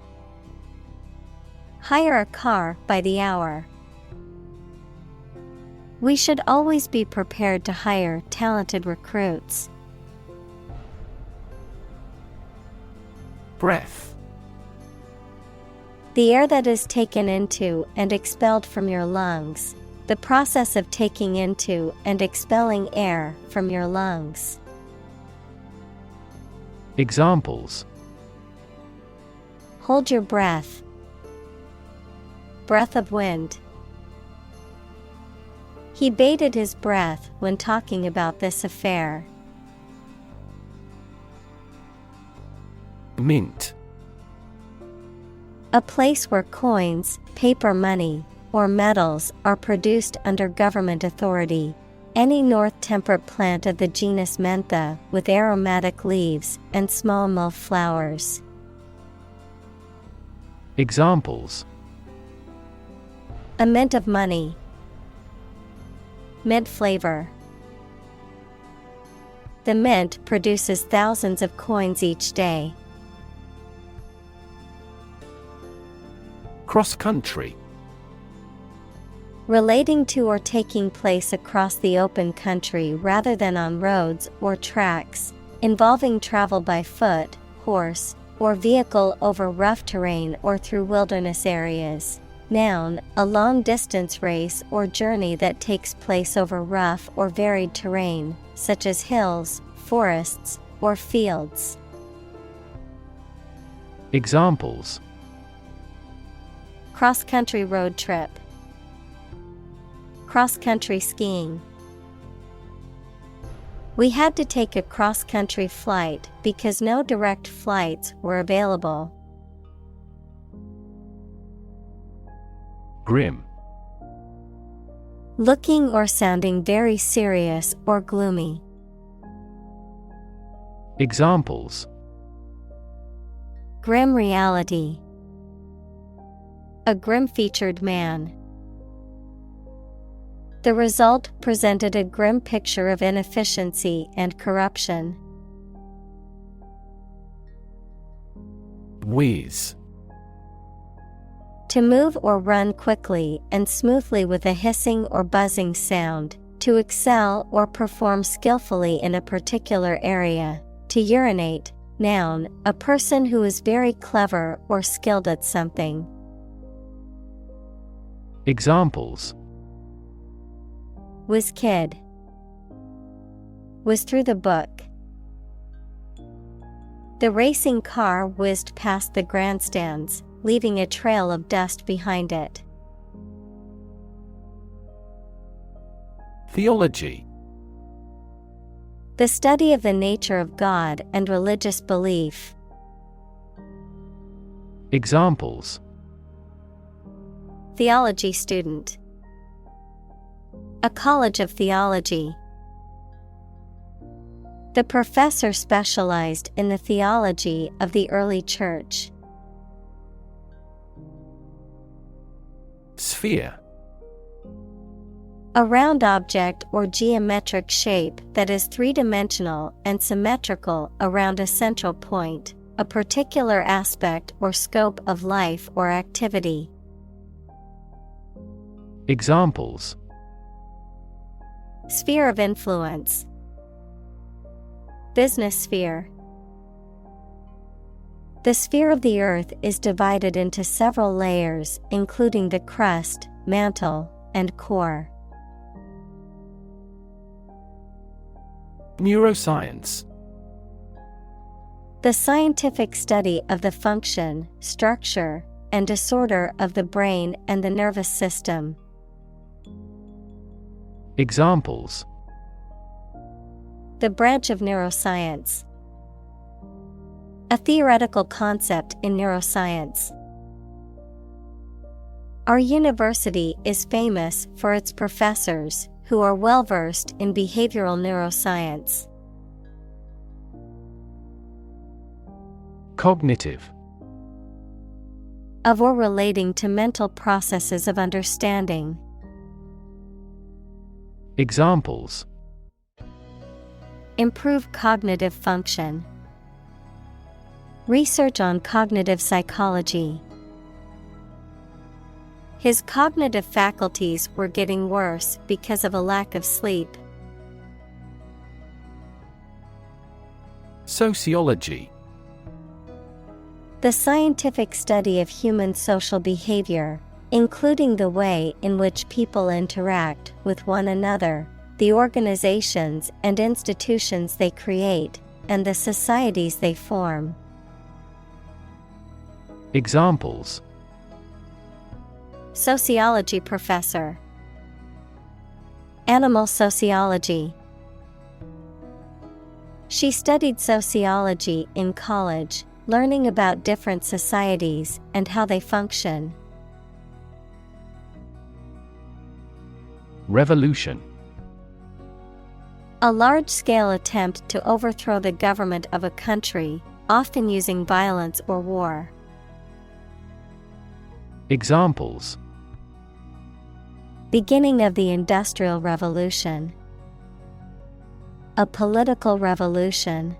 Hire a car by the hour. We should always be prepared to hire talented recruits. Breath. The air that is taken into and expelled from your lungs. The process of taking into and expelling air from your lungs. Examples: Hold your breath. Breath of wind. He bated his breath when talking about this affair. Mint. A place where coins, paper money, or metals are produced under government authority. Any north temperate plant of the genus Mentha with aromatic leaves and small mauve flowers. Examples: A mint of money. Mint flavor. The mint produces thousands of coins each day. Cross-country. Relating to or taking place across the open country rather than on roads or tracks, involving travel by foot, horse, or vehicle over rough terrain or through wilderness areas. Noun, a long-distance race or journey that takes place over rough or varied terrain, such as hills, forests, or fields. Examples: Cross-country road trip. Cross-country skiing. We had to take a cross-country flight because no direct flights were available. Grim. Looking or sounding very serious or gloomy. Examples: Grim reality. A grim-featured man. The result presented a grim picture of inefficiency and corruption. Whiz. To move or run quickly and smoothly with a hissing or buzzing sound. To excel or perform skillfully in a particular area. To urinate. Noun, a person who is very clever or skilled at something. Examples: Whiz kid. Whiz through the book. The racing car whizzed past the grandstands, leaving a trail of dust behind it. Theology. The study of the nature of God and religious belief. Examples: Theology student. A college of theology. The professor specialized in the theology of the early church. Sphere. A round object or geometric shape that is three-dimensional and symmetrical around a central point, a particular aspect or scope of life or activity. Examples: Sphere of influence. Business sphere. The sphere of the Earth is divided into several layers, including the crust, mantle, and core. Neuroscience. The scientific study of the function, structure, and disorder of the brain and the nervous system. Examples: The branch of neuroscience. A theoretical concept in neuroscience. Our university is famous for its professors, who are well-versed in behavioral neuroscience. Cognitive. Of or relating to mental processes of understanding. Examples: Improve cognitive function. Research on cognitive psychology. His cognitive faculties were getting worse because of a lack of sleep. Sociology. The scientific study of human social behavior, including the way in which people interact with one another, the organizations and institutions they create, and the societies they form. Examples: Sociology professor. Animal sociology. She studied sociology in college, learning about different societies and how they function. Revolution. A large-scale attempt to overthrow the government of a country, often using violence or war. Examples: Beginning of the Industrial Revolution. A political revolution.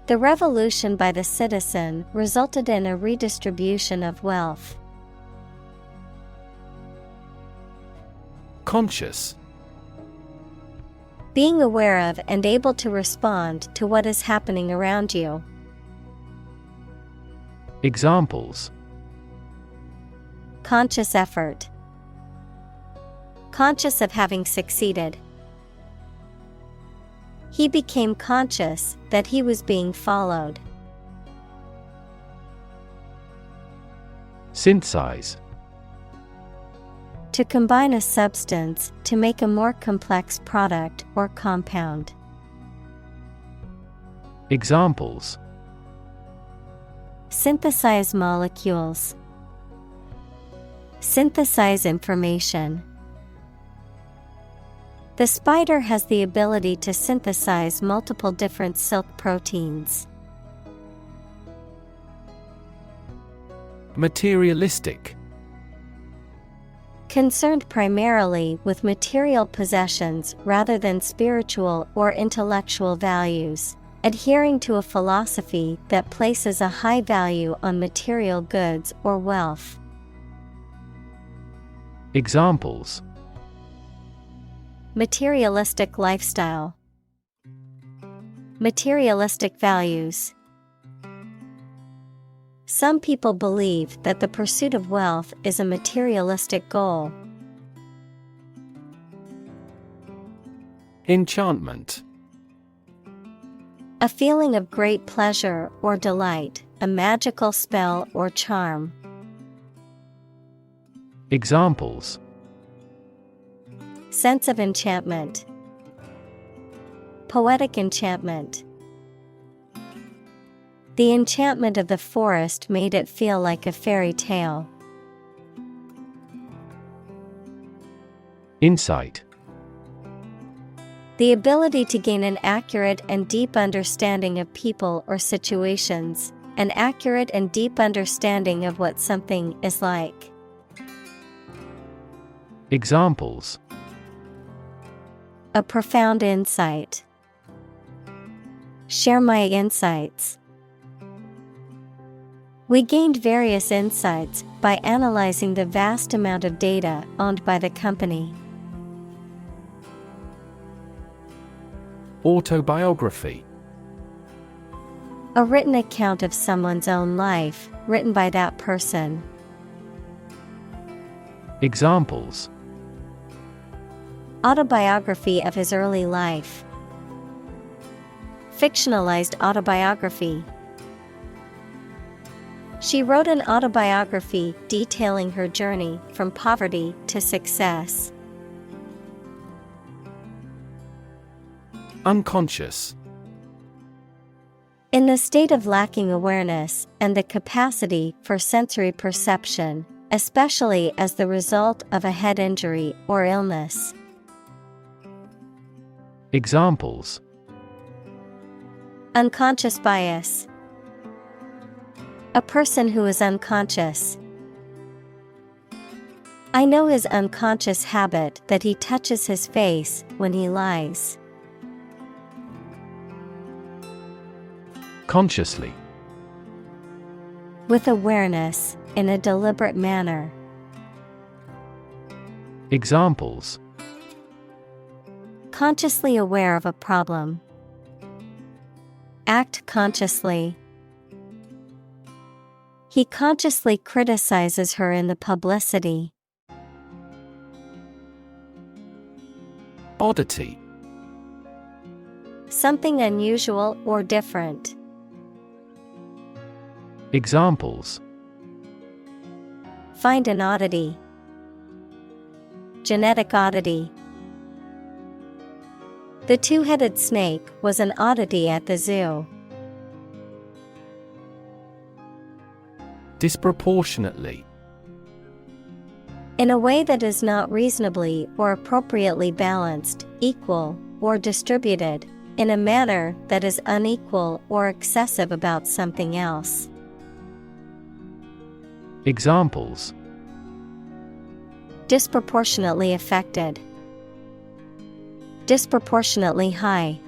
The revolution by the citizen resulted in a redistribution of wealth. Conscious. Being aware of and able to respond to what is happening around you. Examples: Conscious effort. Conscious of having succeeded. He became conscious that he was being followed. Synthesize. To combine a substance to make a more complex product or compound. Examples: Synthesize molecules. Synthesize information. The spider has the ability to synthesize multiple different silk proteins. Materialistic. Concerned primarily with material possessions rather than spiritual or intellectual values, adhering to a philosophy that places a high value on material goods or wealth. Examples: Materialistic lifestyle. Materialistic values. Some people believe that the pursuit of wealth is a materialistic goal. Enchantment. A feeling of great pleasure or delight, a magical spell or charm. Examples: Sense of enchantment. Poetic enchantment. The enchantment of the forest made it feel like a fairy tale. Insight. The ability to gain an accurate and deep understanding of people or situations, an accurate and deep understanding of what something is like. Examples: A profound insight. Share my insights. We gained various insights by analyzing the vast amount of data owned by the company. Autobiography. A written account of someone's own life, written by that person. Autobiography of his early life. Fictionalized autobiography. She wrote an autobiography detailing her journey from poverty to success. Unconscious. In the state of lacking awareness and the capacity for sensory perception, especially as the result of a head injury or illness. Examples: unconscious bias. A person who is unconscious. I know his unconscious habit that he touches his face when he lies. Consciously. With awareness, in a deliberate manner. Examples: consciously aware of a problem. Act consciously. He consciously criticizes her in the publicity. Oddity. Something unusual or different. Examples: find an oddity. Genetic oddity. The two-headed snake was an oddity at the zoo. Disproportionately. In a way that is not reasonably or appropriately balanced, equal, or distributed, in a manner that is unequal or excessive about something else. Examples: disproportionately affected. Disproportionately high.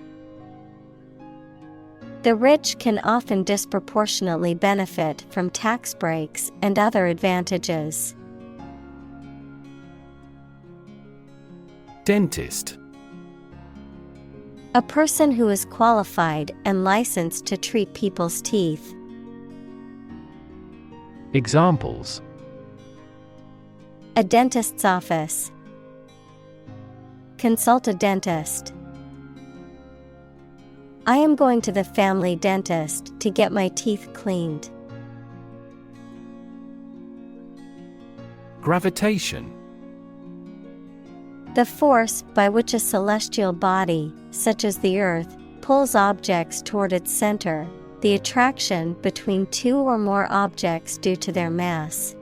The rich can often disproportionately benefit from tax breaks and other advantages. Dentist. A person who is qualified and licensed to treat people's teeth. Examples: a dentist's office. Consult a dentist. I am going to the family dentist to get my teeth cleaned. Gravitation. The force by which a celestial body, such as the Earth, pulls objects toward its center, the attraction between two or more objects due to their mass.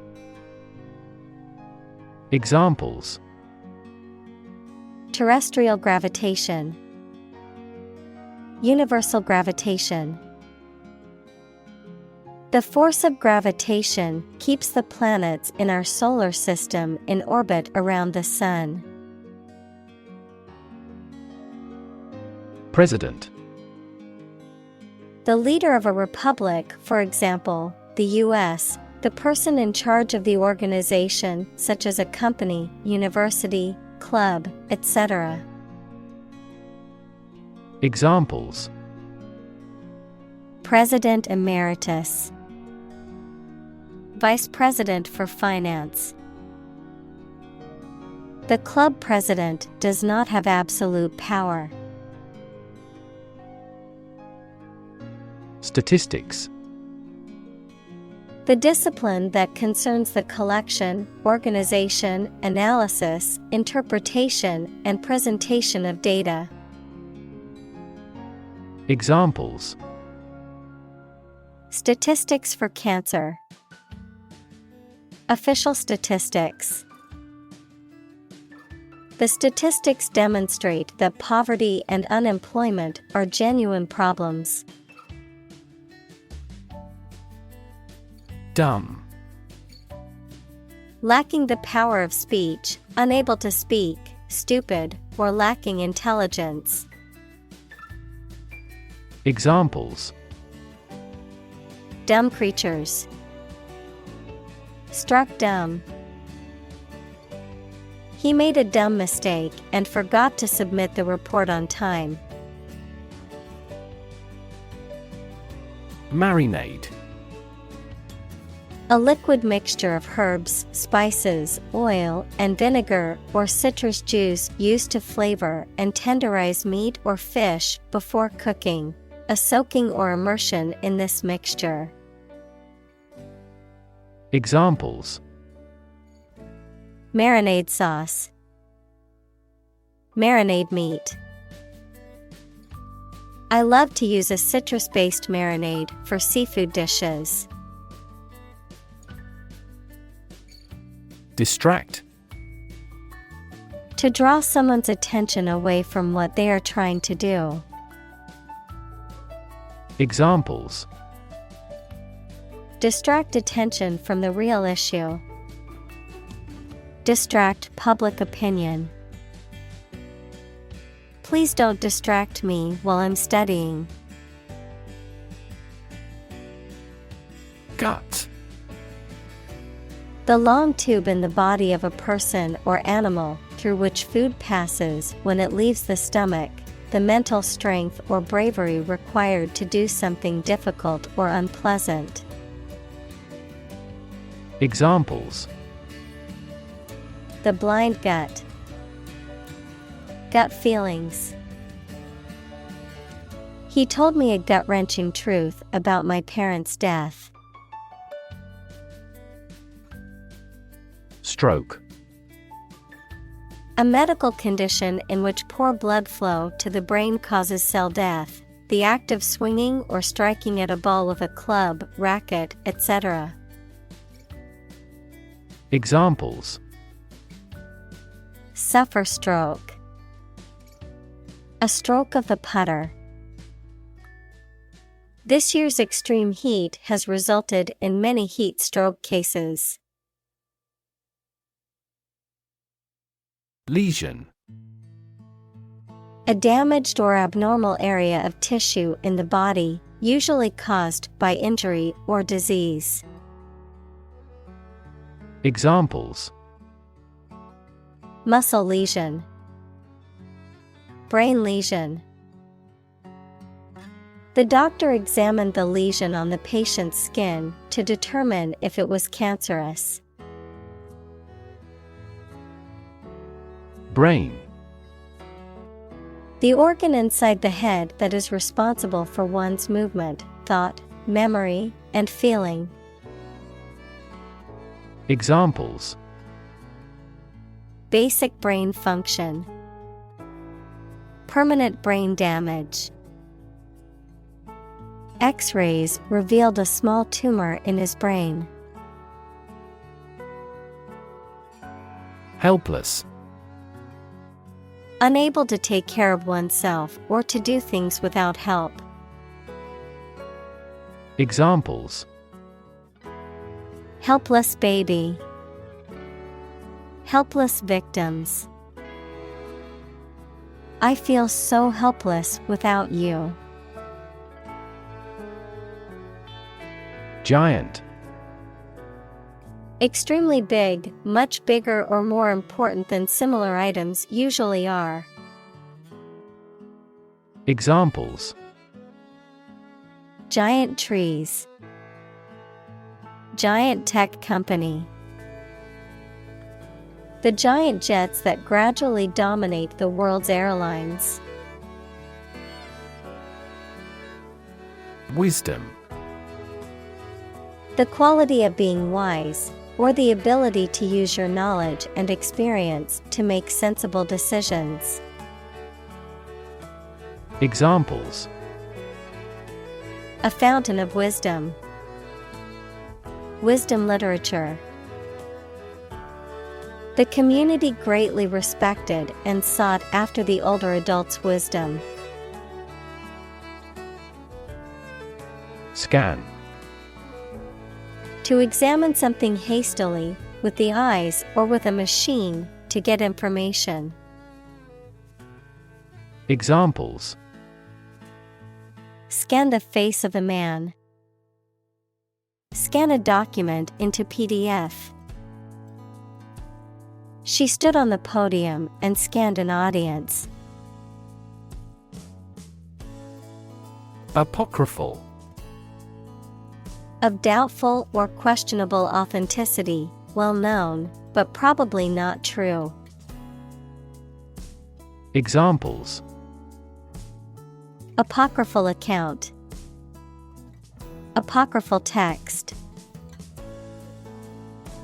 Examples: terrestrial gravitation. Universal gravitation. The force of gravitation keeps the planets in our solar system in orbit around the Sun. President. The leader of a republic, for example, the U.S., the person in charge of the organization, such as a company, university, club, etc. Examples: President Emeritus. Vice President for Finance. The club president does not have absolute power. Statistics. The discipline that concerns the collection, organization, analysis, interpretation, and presentation of data. Examples: statistics for cancer. Official statistics. The statistics demonstrate that poverty and unemployment are genuine problems. Dumb. Lacking the power of speech, unable to speak, stupid, or lacking intelligence. Examples: dumb creatures. Struck dumb. He made a dumb mistake and forgot to submit the report on time. Marinade. A liquid mixture of herbs, spices, oil, and vinegar or citrus juice used to flavor and tenderize meat or fish before cooking. A soaking or immersion in this mixture. Examples: Marinade sauce. Marinade meat. I love to use a citrus-based marinade for seafood dishes. Distract. To draw someone's attention away from what they are trying to do. Examples: Distract attention from the real issue. Distract public opinion. Please don't distract me while I'm studying. Gut. The long tube in the body of a person or animal through which food passes when it leaves the stomach. The mental strength or bravery required to do something difficult or unpleasant. Examples: The blind gut. Gut feelings. He told me a gut-wrenching truth about my parents' death. Stroke. A medical condition in which poor blood flow to the brain causes cell death, the act of swinging or striking at a ball with a club, racket, etc. Examples: Suffer stroke. A stroke of the putter. This year's extreme heat has resulted in many heat stroke cases. Lesion. A damaged or abnormal area of tissue in the body, usually caused by injury or disease. Examples: Muscle lesion. Brain lesion. The doctor examined the lesion on the patient's skin to determine if it was cancerous. Brain. The organ inside the head that is responsible for one's movement, thought, memory, and feeling. Examples: Basic brain function. Permanent brain damage. X-rays revealed a small tumor in his brain. Helpless. Unable to take care of oneself or to do things without help. Examples: Helpless baby. Helpless victims. I feel so helpless without you. Giant. Extremely big, much bigger or more important than similar items usually are. Examples: Giant trees. Giant tech company. The giant jets that gradually dominate the world's airlines. Wisdom. The quality of being wise, or the ability to use your knowledge and experience to make sensible decisions. Examples: A fountain of wisdom. Wisdom literature. The community greatly respected and sought after the older adults' wisdom. Scan. To examine something hastily, with the eyes or with a machine, to get information. Examples: Scan the face of a man. Scan a document into PDF. She stood on the podium and scanned an audience. Apocryphal. Of doubtful or questionable authenticity, well known, but probably not true. Examples: Apocryphal account. Apocryphal text.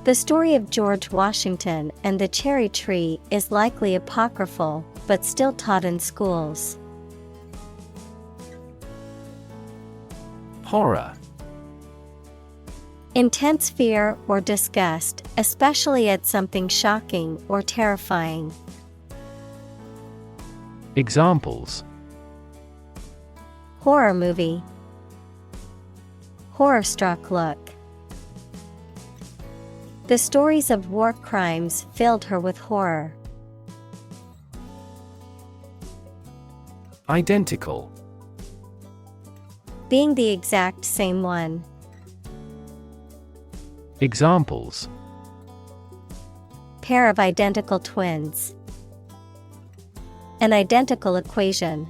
The story of George Washington and the cherry tree is likely apocryphal, but still taught in schools. Horror. Intense fear or disgust, especially at something shocking or terrifying. Examples: Horror movie. Horror-struck look. The stories of war crimes filled her with horror. Identical. Being the exact same one. Examples: Pair of identical twins. An identical equation.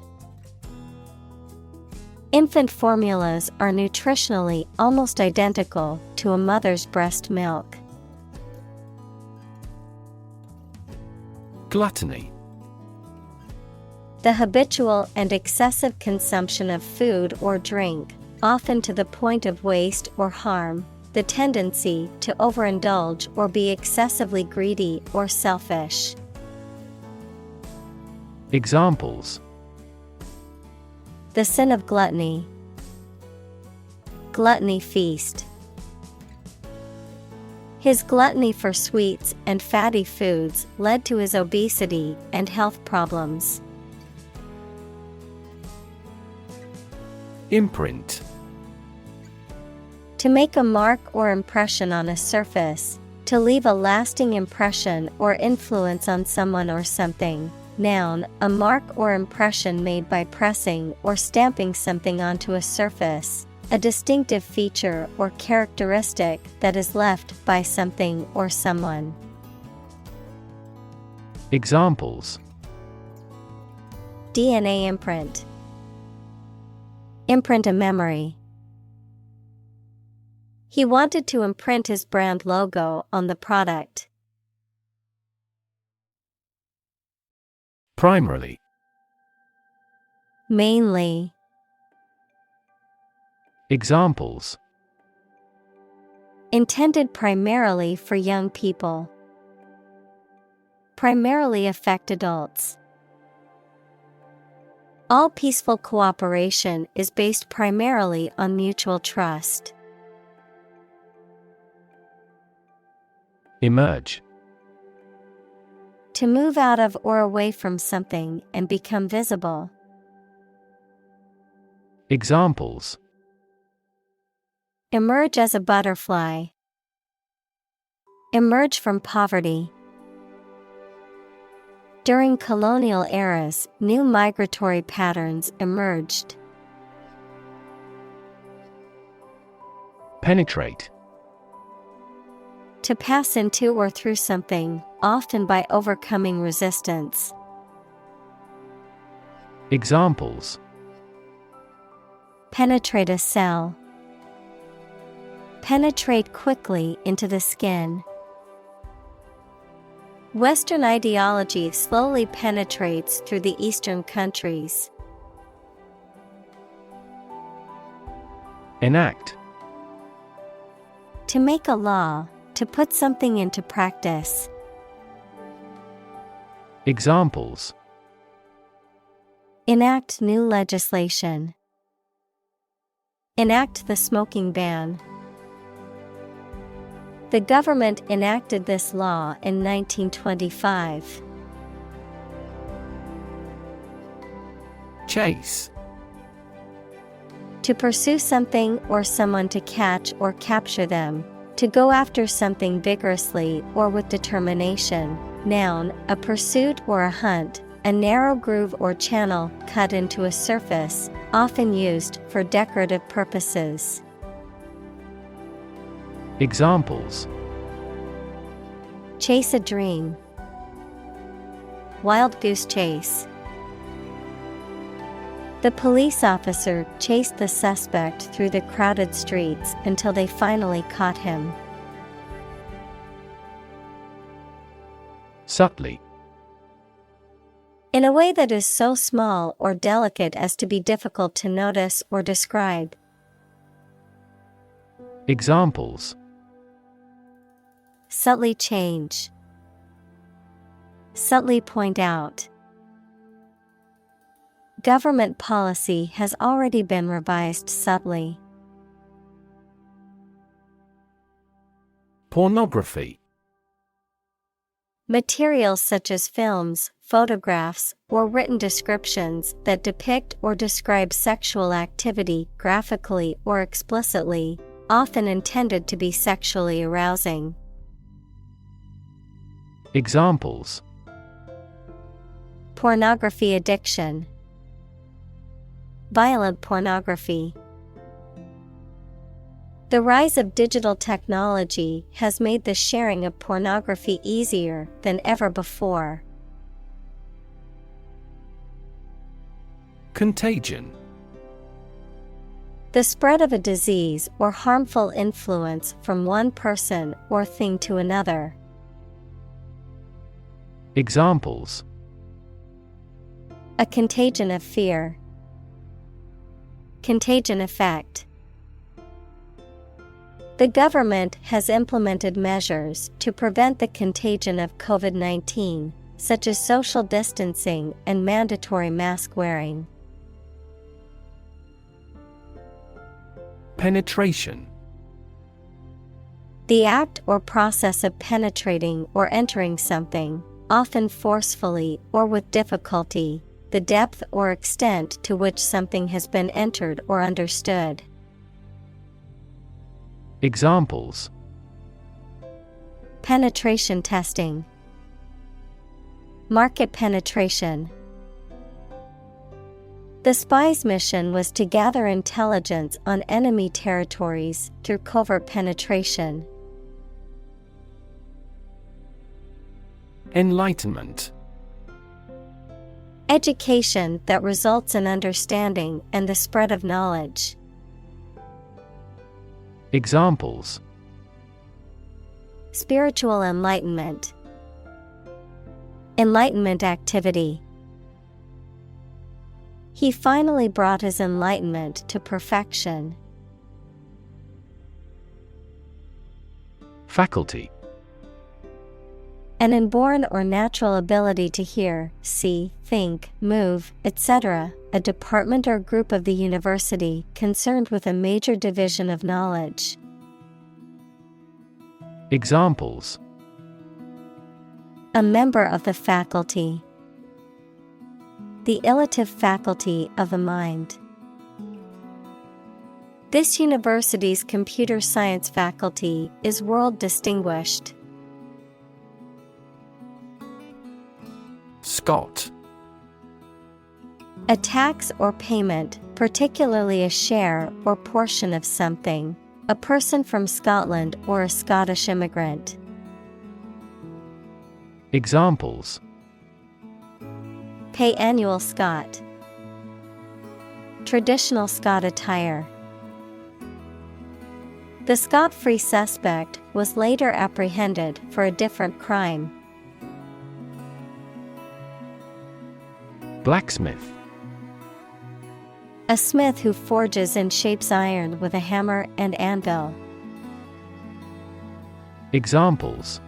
Infant formulas are nutritionally almost identical to a mother's breast milk. Gluttony. The habitual and excessive consumption of food or drink, often to the point of waste or harm, the tendency to overindulge or be excessively greedy or selfish. Examples: The sin of gluttony. Gluttony feast. His gluttony for sweets and fatty foods led to his obesity and health problems. Imprint. To make a mark or impression on a surface, to leave a lasting impression or influence on someone or something. Noun, a mark or impression made by pressing or stamping something onto a surface, a distinctive feature or characteristic that is left by something or someone. Examples: DNA imprint. Imprint a memory. He wanted to imprint his brand logo on the product. Primarily. Mainly. Examples: Intended primarily for young people. Primarily affect adults. All peaceful cooperation is based primarily on mutual trust. Emerge. To move out of or away from something and become visible. Examples: Emerge as a butterfly. Emerge from poverty. During colonial eras, new migratory patterns emerged. Penetrate. To pass into or through something, often by overcoming resistance. Examples: Penetrate a cell. Penetrate quickly into the skin. Western ideology slowly penetrates through the Eastern countries. Enact. To make a law, to put something into practice. Examples: Enact new legislation. Enact the smoking ban. The government enacted this law in 1925. Chase. To pursue something or someone, to catch or capture them. To go after something vigorously or with determination. Noun, a pursuit or a hunt, a narrow groove or channel cut into a surface, often used for decorative purposes. Examples: Chase a dream. Wild goose chase. The police officer chased the suspect through the crowded streets until they finally caught him. Subtly. In a way that is so small or delicate as to be difficult to notice or describe. Examples: Subtly change. Subtly point out. Government policy has already been revised subtly. Pornography. Materials such as films, photographs, or written descriptions that depict or describe sexual activity graphically or explicitly, often intended to be sexually arousing. Examples: Pornography addiction. Violent pornography. The rise of digital technology has made the sharing of pornography easier than ever before. Contagion. The spread of a disease or harmful influence from one person or thing to another. Examples: A contagion of fear. Contagion effect. The government has implemented measures to prevent the contagion of COVID-19, such as social distancing and mandatory mask wearing. Penetration. The act or process of penetrating or entering something, often forcefully or with difficulty, the depth or extent to which something has been entered or understood. Examples: Penetration testing. Market penetration. The spy's mission was to gather intelligence on enemy territories through covert penetration. Enlightenment. Education that results in understanding and the spread of knowledge. Examples: Spiritual enlightenment. Enlightenment activity. He finally brought his enlightenment to perfection. Faculty. An inborn or natural ability to hear, see, think, move, etc., a department or group of the university concerned with a major division of knowledge. Examples: A member of the faculty. The ilative faculty of the mind. This university's computer science faculty is world distinguished. Scot. A tax or payment, particularly a share or portion of something. A person from Scotland or a Scottish immigrant. Examples: Pay annual Scot. Traditional Scot attire. The Scot-free suspect was later apprehended for a different crime. Blacksmith. A smith who forges and shapes iron with a hammer and anvil. Examples: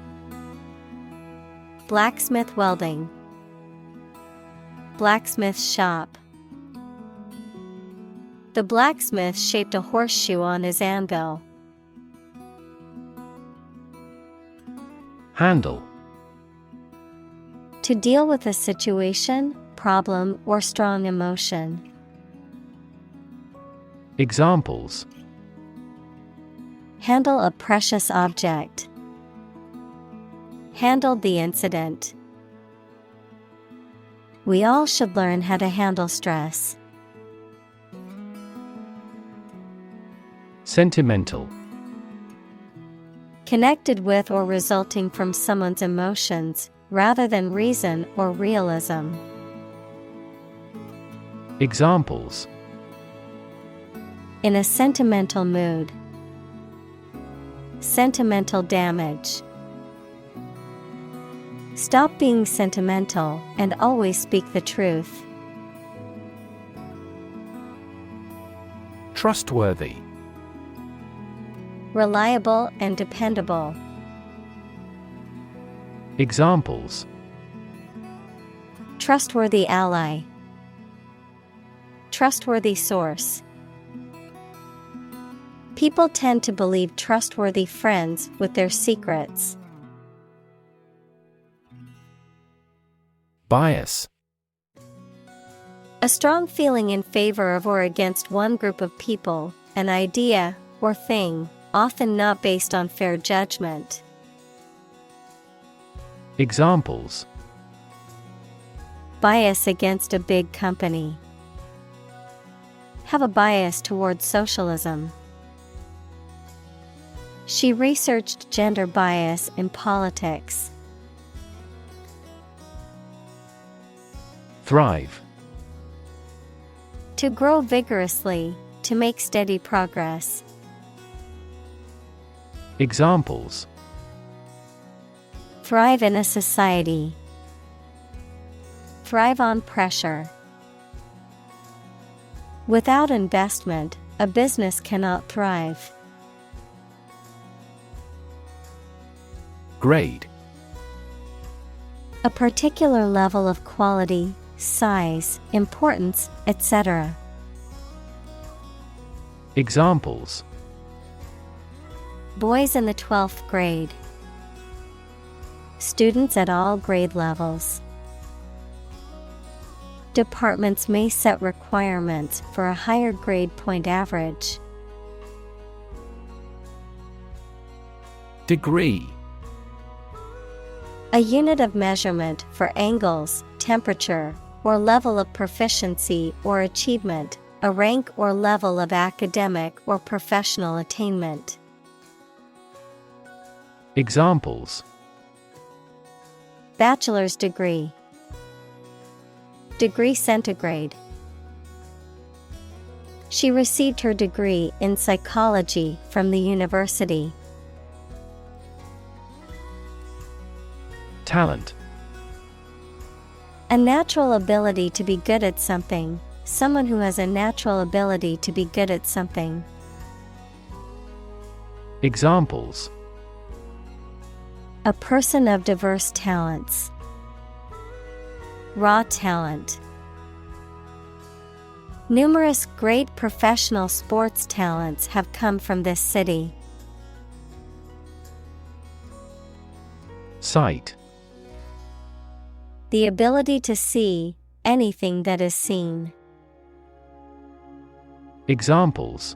Blacksmith welding. Blacksmith shop. The blacksmith shaped a horseshoe on his anvil. Handle. To deal with a situation, problem, or strong emotion. Examples: Handle a precious object. Handled the incident. We all should learn how to handle stress. Sentimental. Connected with or resulting from someone's emotions, rather than reason or realism. Examples: in a sentimental mood. Sentimental damage. Stop being sentimental and always speak the truth. Trustworthy. Reliable and dependable. Examples: trustworthy ally. Trustworthy source. People tend to believe trustworthy friends with their secrets. Bias. A strong feeling in favor of or against one group of people, an idea, or thing, often not based on fair judgment. Examples: bias against a big company. Have a bias towards socialism. She researched gender bias in politics. Thrive. To grow vigorously, to make steady progress. Examples: thrive in a society. Thrive on pressure. Without investment, a business cannot thrive. Grade. A particular level of quality, size, importance, etc. Examples: boys in the 12th grade. Students at all grade levels. Departments may set requirements for a higher grade point average. Degree. A unit of measurement for angles, temperature, or level of proficiency or achievement, a rank or level of academic or professional attainment. Examples: bachelor's degree. Degree centigrade. She received her degree in psychology from the university. Talent. A natural ability to be good at something. Someone who has a natural ability to be good at something. Examples: a person of diverse talents. Raw talent. Numerous great professional sports talents have come from this city. Sight. The ability to see anything that is seen. Examples: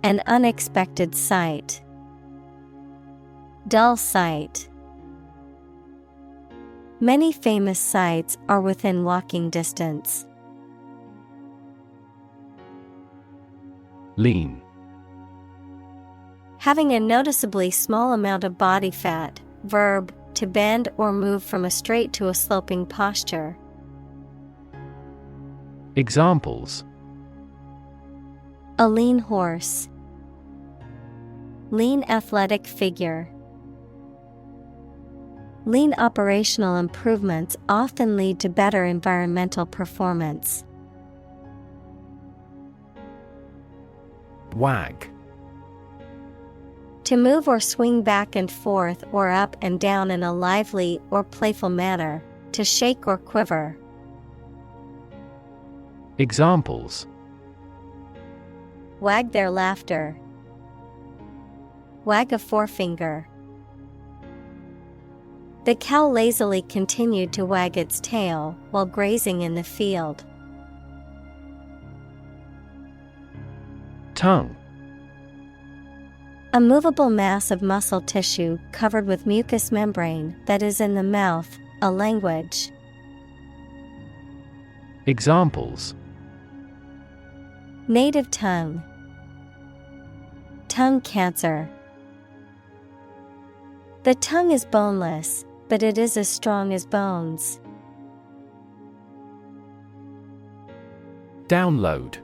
an unexpected sight. Dull sight. Many famous sights are within walking distance. Lean. Having a noticeably small amount of body fat. Verb, to bend or move from a straight to a sloping posture. Examples: a lean horse. Lean athletic figure. Lean operational improvements often lead to better environmental performance. Wag. To move or swing back and forth or up and down in a lively or playful manner. To shake or quiver. Examples: wag their laughter. Wag a forefinger. The cow lazily continued to wag its tail while grazing in the field. Tongue. A movable mass of muscle tissue covered with mucous membrane that is in the mouth, a language. Examples: native tongue. Tongue cancer. The tongue is boneless, but it is as strong as bones. Download.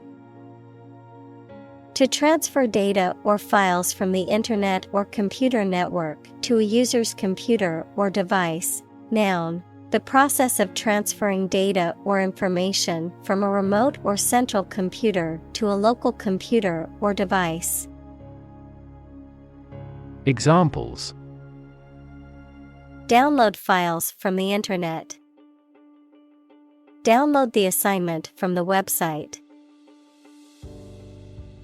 To transfer data or files from the Internet or computer network to a user's computer or device. Noun. The process of transferring data or information from a remote or central computer to a local computer or device. Examples. Download files from the Internet. Download the assignment from the website.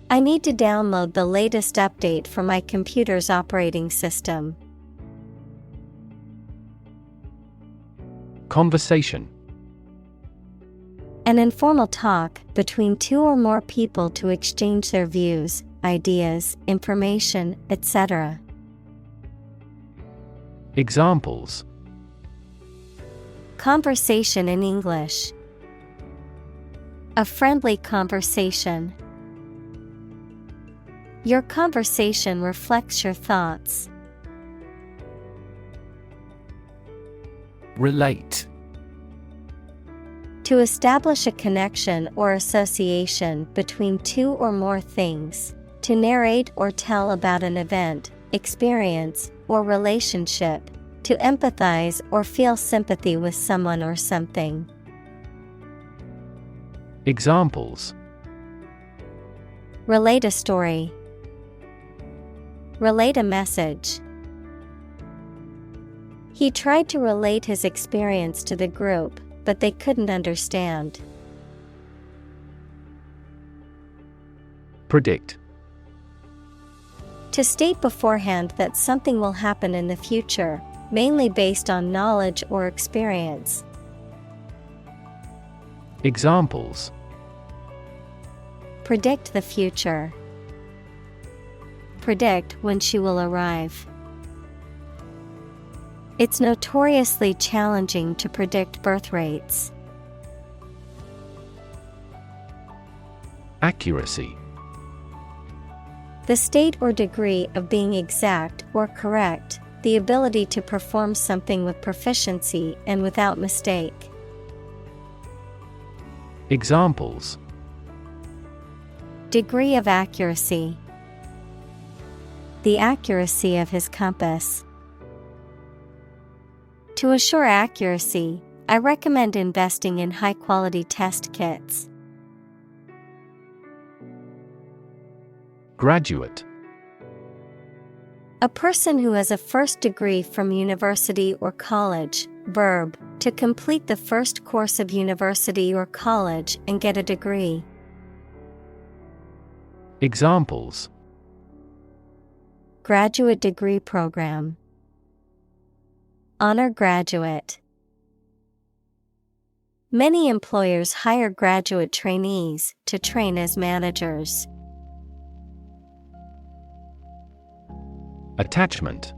I need to download the latest update for my computer's operating system. Conversation. An informal talk between two or more people to exchange their views, ideas, information, etc. Examples. Conversation in English. A friendly conversation. Your conversation reflects your thoughts. Relate. To establish a connection or association between two or more things. To narrate or tell about an event, experience, or relationship. To empathize or feel sympathy with someone or something. Examples. Relate a story. Relate a message. He tried to relate his experience to the group, but they couldn't understand. Predict. To state beforehand that something will happen in the future, mainly based on knowledge or experience. Examples. Predict the future. Predict when she will arrive. It's notoriously challenging to predict birth rates. Accuracy. The state or degree of being exact or correct, the ability to perform something with proficiency and without mistake. Examples. Degree of accuracy. The accuracy of his compass. To assure accuracy, I recommend investing in high-quality test kits. Graduate. A person who has a first degree from university or college. Verb, to complete the first course of university or college and get a degree. Examples. Graduate degree program. Honor graduate. Many employers hire graduate trainees to train as managers. Attachment.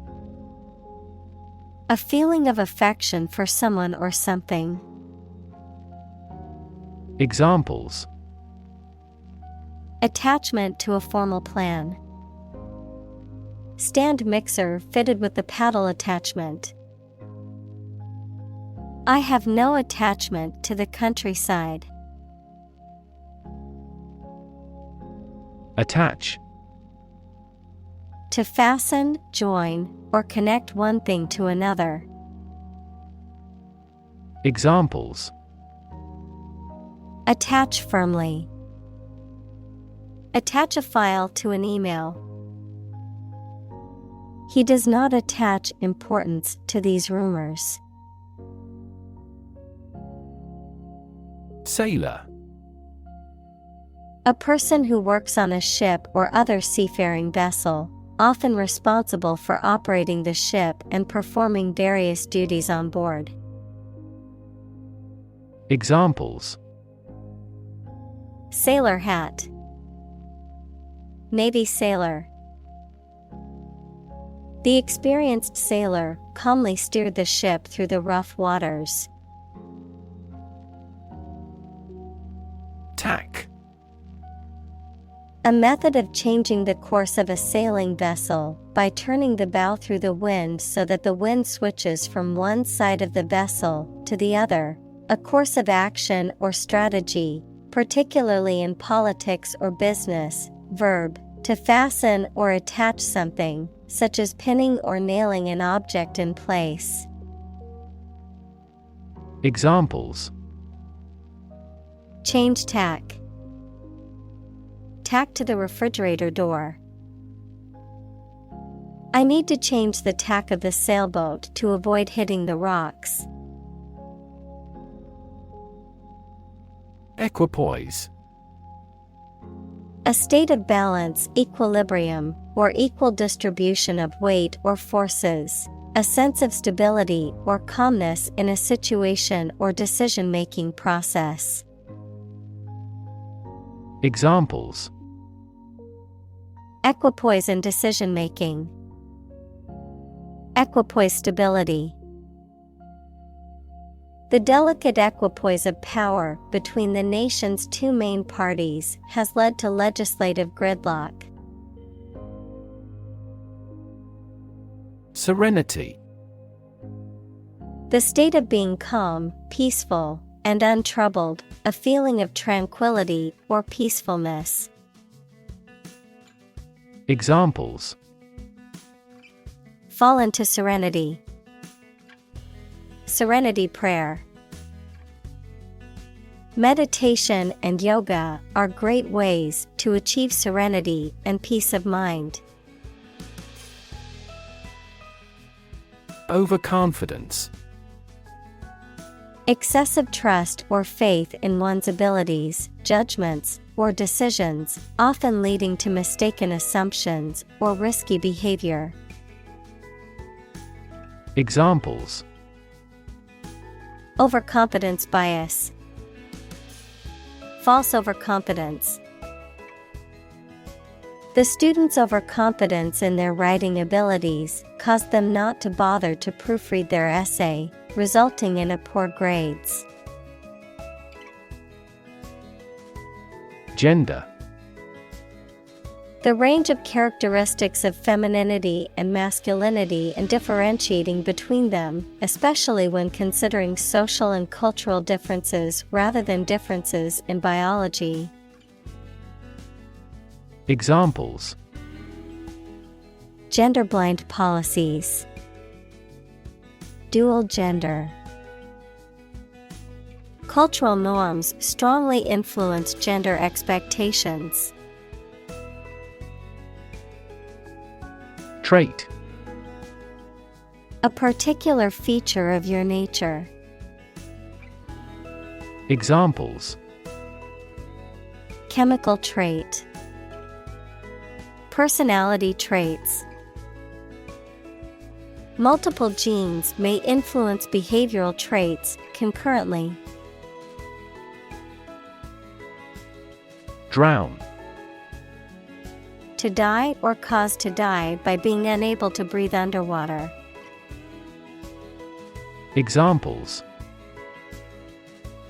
A feeling of affection for someone or something. Examples. Attachment to a formal plan. Stand mixer fitted with the paddle attachment. I have no attachment to the countryside. Attach. To fasten, join, or connect one thing to another. Examples. Attach firmly. Attach a file to an email. He does not attach importance to these rumors. Sailor. A person who works on a ship or other seafaring vessel, often responsible for operating the ship and performing various duties on board. Examples. Sailor hat. Navy sailor. The experienced sailor calmly steered the ship through the rough waters. Tack. A method of changing the course of a sailing vessel by turning the bow through the wind so that the wind switches from one side of the vessel to the other. A course of action or strategy, particularly in politics or business. Verb, to fasten or attach something, such as pinning or nailing an object in place. Examples: Change tack. Tack to the refrigerator door. I need to change the tack of the sailboat to avoid hitting the rocks. Equipoise. A state of balance, equilibrium, or equal distribution of weight or forces. A sense of stability or calmness in a situation or decision-making process. Examples: Equipoise in decision-making. Equipoise stability. The delicate equipoise of power between the nation's two main parties has led to legislative gridlock. Serenity. The state of being calm, peaceful, and untroubled, a feeling of tranquility or peacefulness. Examples: Fall into serenity. Serenity prayer. Meditation and yoga are great ways to achieve serenity and peace of mind. Overconfidence. Excessive trust or faith in one's abilities, judgments, or decisions, often leading to mistaken assumptions or risky behavior. Examples: Overconfidence bias. False overconfidence. The students' overconfidence in their writing abilities caused them not to bother to proofread their essay, resulting in a poor grades. Gender. The range of characteristics of femininity and masculinity and differentiating between them, especially when considering social and cultural differences rather than differences in biology. Examples: Gender-blind policies. Dual gender. Cultural norms strongly influence gender expectations. Trait. A particular feature of your nature. Examples: Chemical trait. Personality traits. Multiple genes may influence behavioral traits concurrently. Drown. To die or cause to die by being unable to breathe underwater. Examples: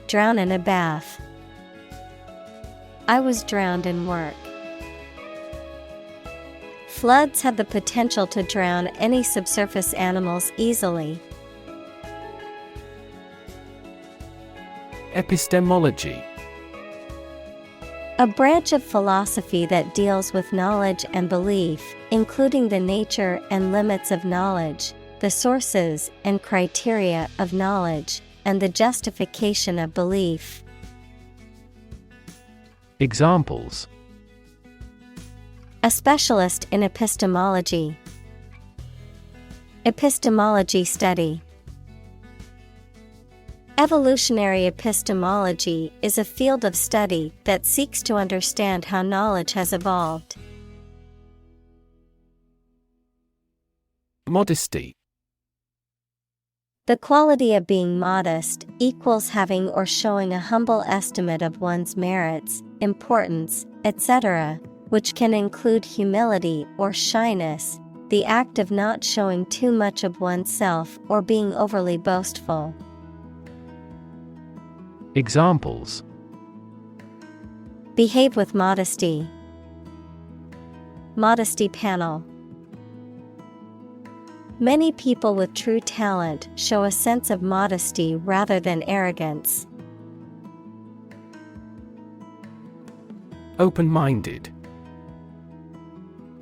Drown in a bath. I was drowned in work. Floods have the potential to drown any subsurface animals easily. Epistemology. A branch of philosophy that deals with knowledge and belief, including the nature and limits of knowledge, the sources and criteria of knowledge, and the justification of belief. Examples: A specialist in epistemology. Epistemology study. Evolutionary epistemology is a field of study that seeks to understand how knowledge has evolved. Modesty. The quality of being modest equals having or showing a humble estimate of one's merits, importance, etc., which can include humility or shyness, the act of not showing too much of oneself or being overly boastful. Examples: Behave with modesty. Modesty panel. Many people with true talent show a sense of modesty rather than arrogance. Open-minded.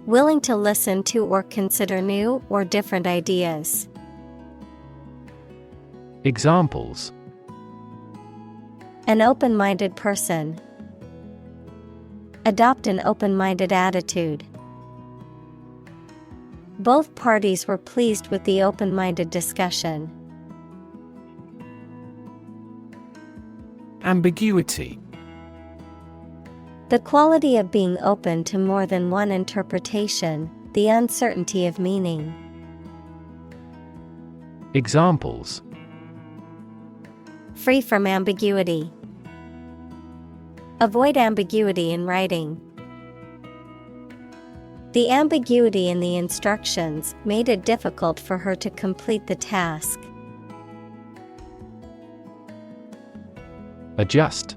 Willing to listen to or consider new or different ideas. Examples: An open-minded person. Adopt an open-minded attitude. Both parties were pleased with the open-minded discussion. Ambiguity. The quality of being open to more than one interpretation, the uncertainty of meaning. Examples: Free from ambiguity. Avoid ambiguity in writing. The ambiguity in the instructions made it difficult for her to complete the task. Adjust.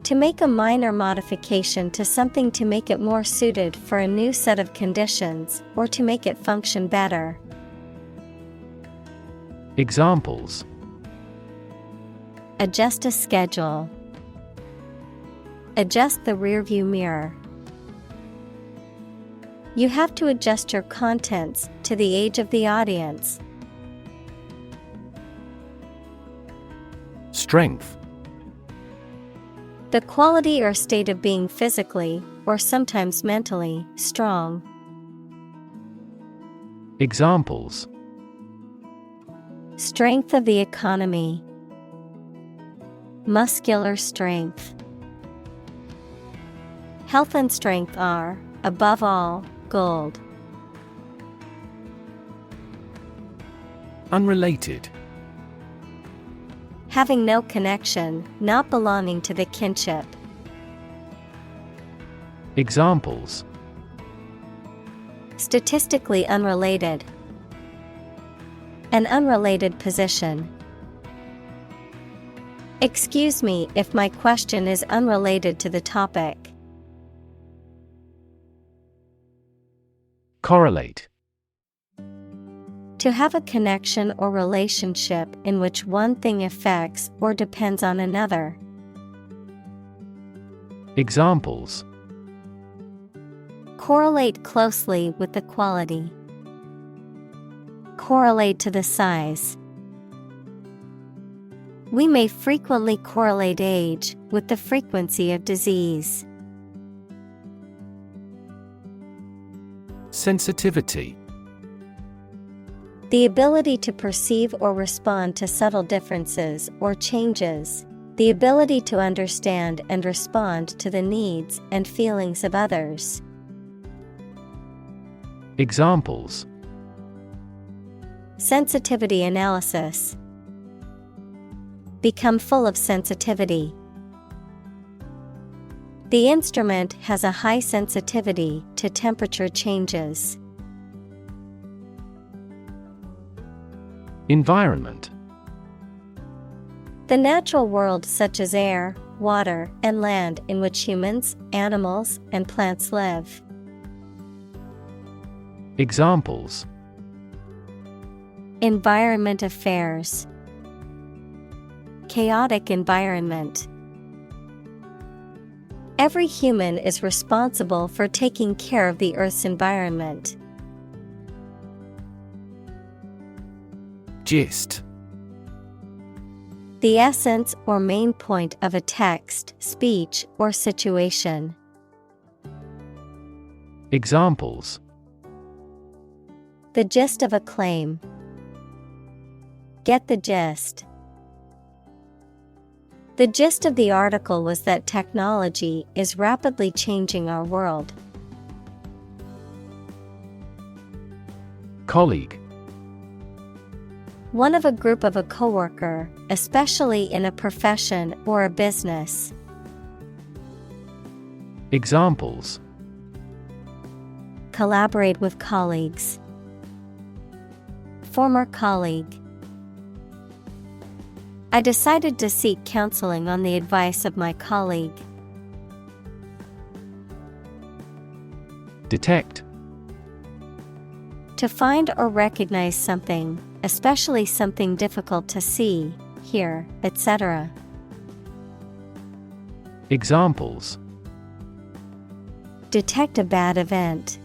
To make a minor modification to something to make it more suited for a new set of conditions, or to make it function better. Examples: Adjust a schedule. Adjust the rearview mirror. You have to adjust your contents to the age of the audience. Strength. The quality or state of being physically, or sometimes mentally, strong. Examples: Strength of the economy. Muscular strength. Health and strength are, above all, gold. Unrelated. Having no connection, not belonging to the kinship. Examples: Statistically unrelated. An unrelated position. Excuse me if my question is unrelated to the topic. Correlate. To have a connection or relationship in which one thing affects or depends on another. Examples: Correlate closely with the quality. Correlate to the size. We may frequently correlate age with the frequency of disease. Sensitivity. The ability to perceive or respond to subtle differences or changes. The ability to understand and respond to the needs and feelings of others. Examples: Sensitivity analysis. Become full of sensitivity. The instrument has a high sensitivity to temperature changes. Environment. The natural world such as air, water, and land in which humans, animals, and plants live. Examples: Environment affairs. Chaotic environment. Every human is responsible for taking care of the Earth's environment. Gist. The essence or main point of a text, speech, or situation. Examples: The gist of a claim. Get the gist. The gist of the article was that technology is rapidly changing our world. Colleague. One of a group of a coworker, especially in a profession or a business. Examples: Collaborate with colleagues. Former colleague. I decided to seek counseling on the advice of my colleague. Detect. To find or recognize something, especially something difficult to see, hear, etc. Examples: detect a bad event.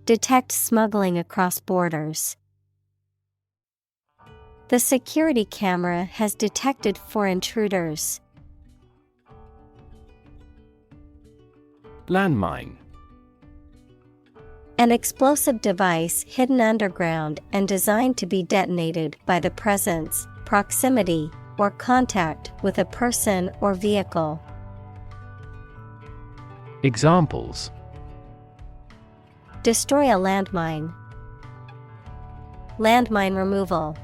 Detect smuggling across borders. The security camera has detected 4 intruders. Landmine. An explosive device hidden underground and designed to be detonated by the presence, proximity, or contact with a person or vehicle. Examples: destroy a landmine. Landmine removal.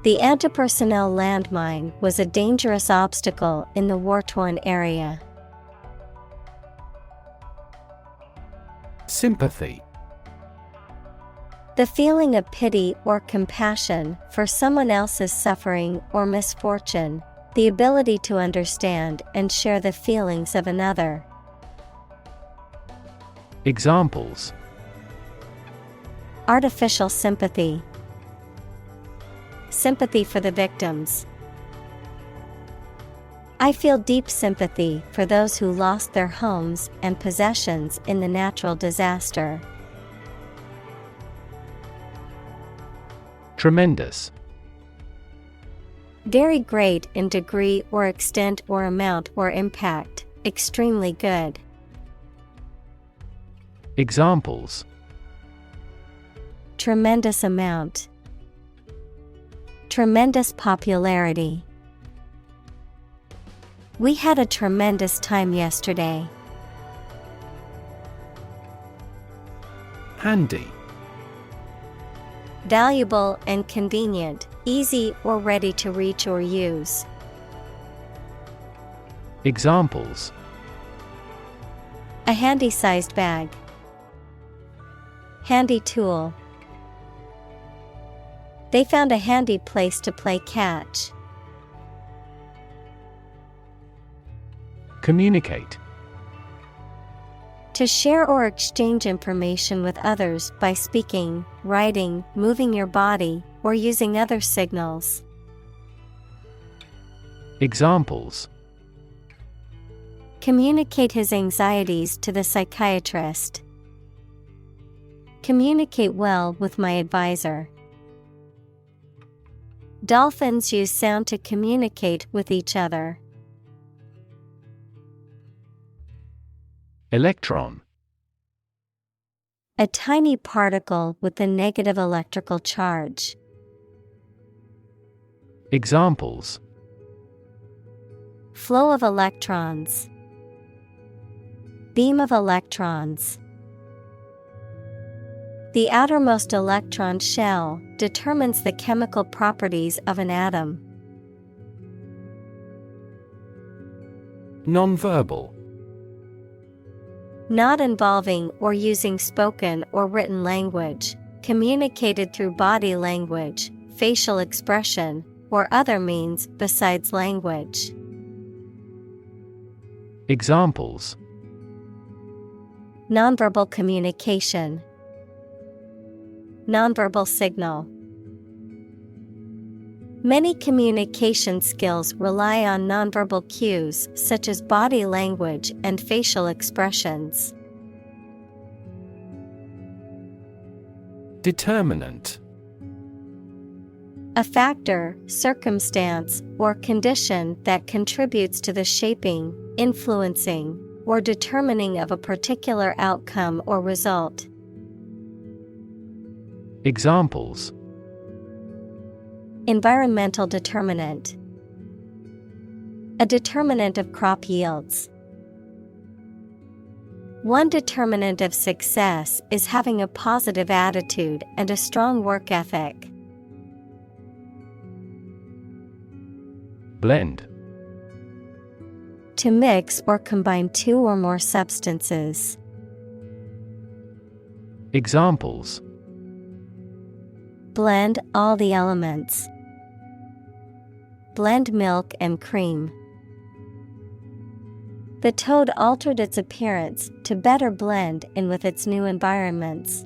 The anti-personnel landmine was a dangerous obstacle in the war-torn area. Sympathy. The feeling of pity or compassion for someone else's suffering or misfortune, the ability to understand and share the feelings of another. Examples: artificial sympathy. Sympathy for the victims. I feel deep sympathy for those who lost their homes and possessions in the natural disaster. Tremendous. Very great in degree or extent or amount or impact, extremely good. Examples: tremendous amount. Tremendous popularity. We had a tremendous time yesterday. Handy. Valuable and convenient, easy or ready to reach or use. Examples: a handy-sized bag. Handy tool. They found a handy place to play catch. Communicate. To share or exchange information with others by speaking, writing, moving your body, or using other signals. Examples: communicate his anxieties to the psychiatrist. Communicate well with my advisor. Dolphins use sound to communicate with each other. Electron. A tiny particle with a negative electrical charge. Examples: flow of electrons. Beam of electrons. The outermost electron shell determines the chemical properties of an atom. Nonverbal. Not involving or using spoken or written language, communicated through body language, facial expression, or other means besides language. Examples: nonverbal communication. Nonverbal signal. Many communication skills rely on nonverbal cues such as body language and facial expressions. Determinant. A factor, circumstance, or condition that contributes to the shaping, influencing, or determining of a particular outcome or result. Examples: environmental determinant. A determinant of crop yields. One determinant of success is having a positive attitude and a strong work ethic. Blend. To mix or combine two or more substances. Examples: blend all the elements. Blend milk and cream. The toad altered its appearance to better blend in with its new environments.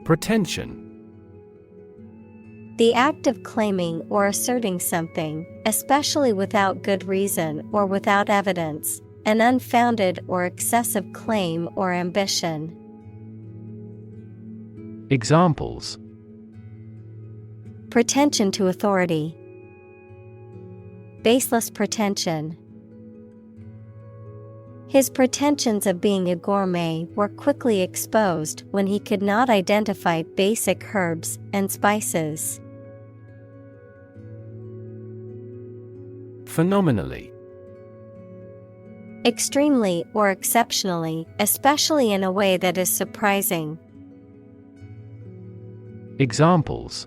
Pretension. The act of claiming or asserting something, especially without good reason or without evidence, an unfounded or excessive claim or ambition. Examples: Pretension to authority. Baseless pretension. His pretensions of being a gourmet were quickly exposed when he could not identify basic herbs and spices. Phenomenally. Extremely or exceptionally, especially in a way that is surprising. Examples: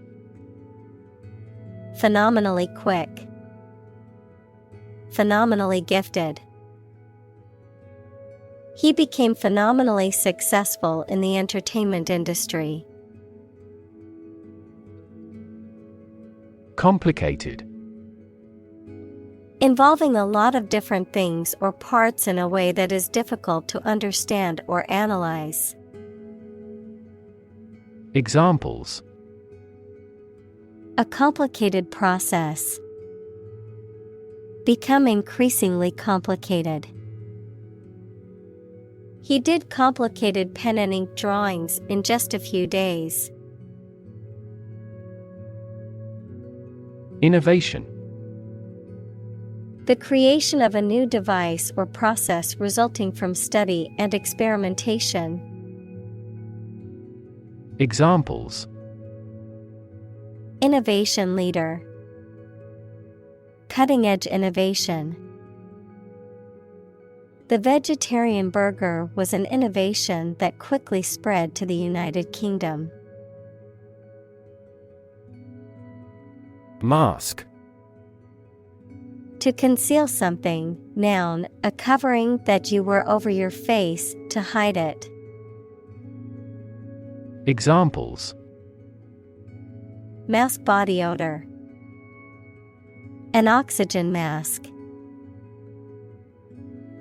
Phenomenally quick. Phenomenally gifted. He became phenomenally successful in the entertainment industry. Complicated. Involving a lot of different things or parts in a way that is difficult to understand or analyze. Examples: A complicated process. Become increasingly complicated. He did complicated pen and ink drawings in just a few days. Innovation. The creation of a new device or process resulting from study and experimentation. Examples: Innovation leader. Cutting-edge innovation. The vegetarian burger was an innovation that quickly spread to the United Kingdom. Mask. To conceal something, noun, a covering that you wear over your face to hide it. Examples: Mask body odor. An oxygen mask.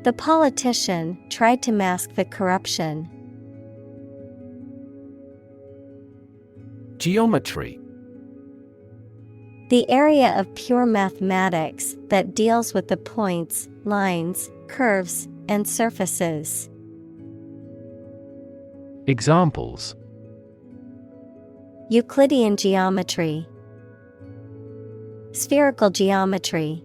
The politician tried to mask the corruption. Geometry. The area of pure mathematics that deals with the points, lines, curves, and surfaces. Examples: Euclidean geometry. Spherical geometry.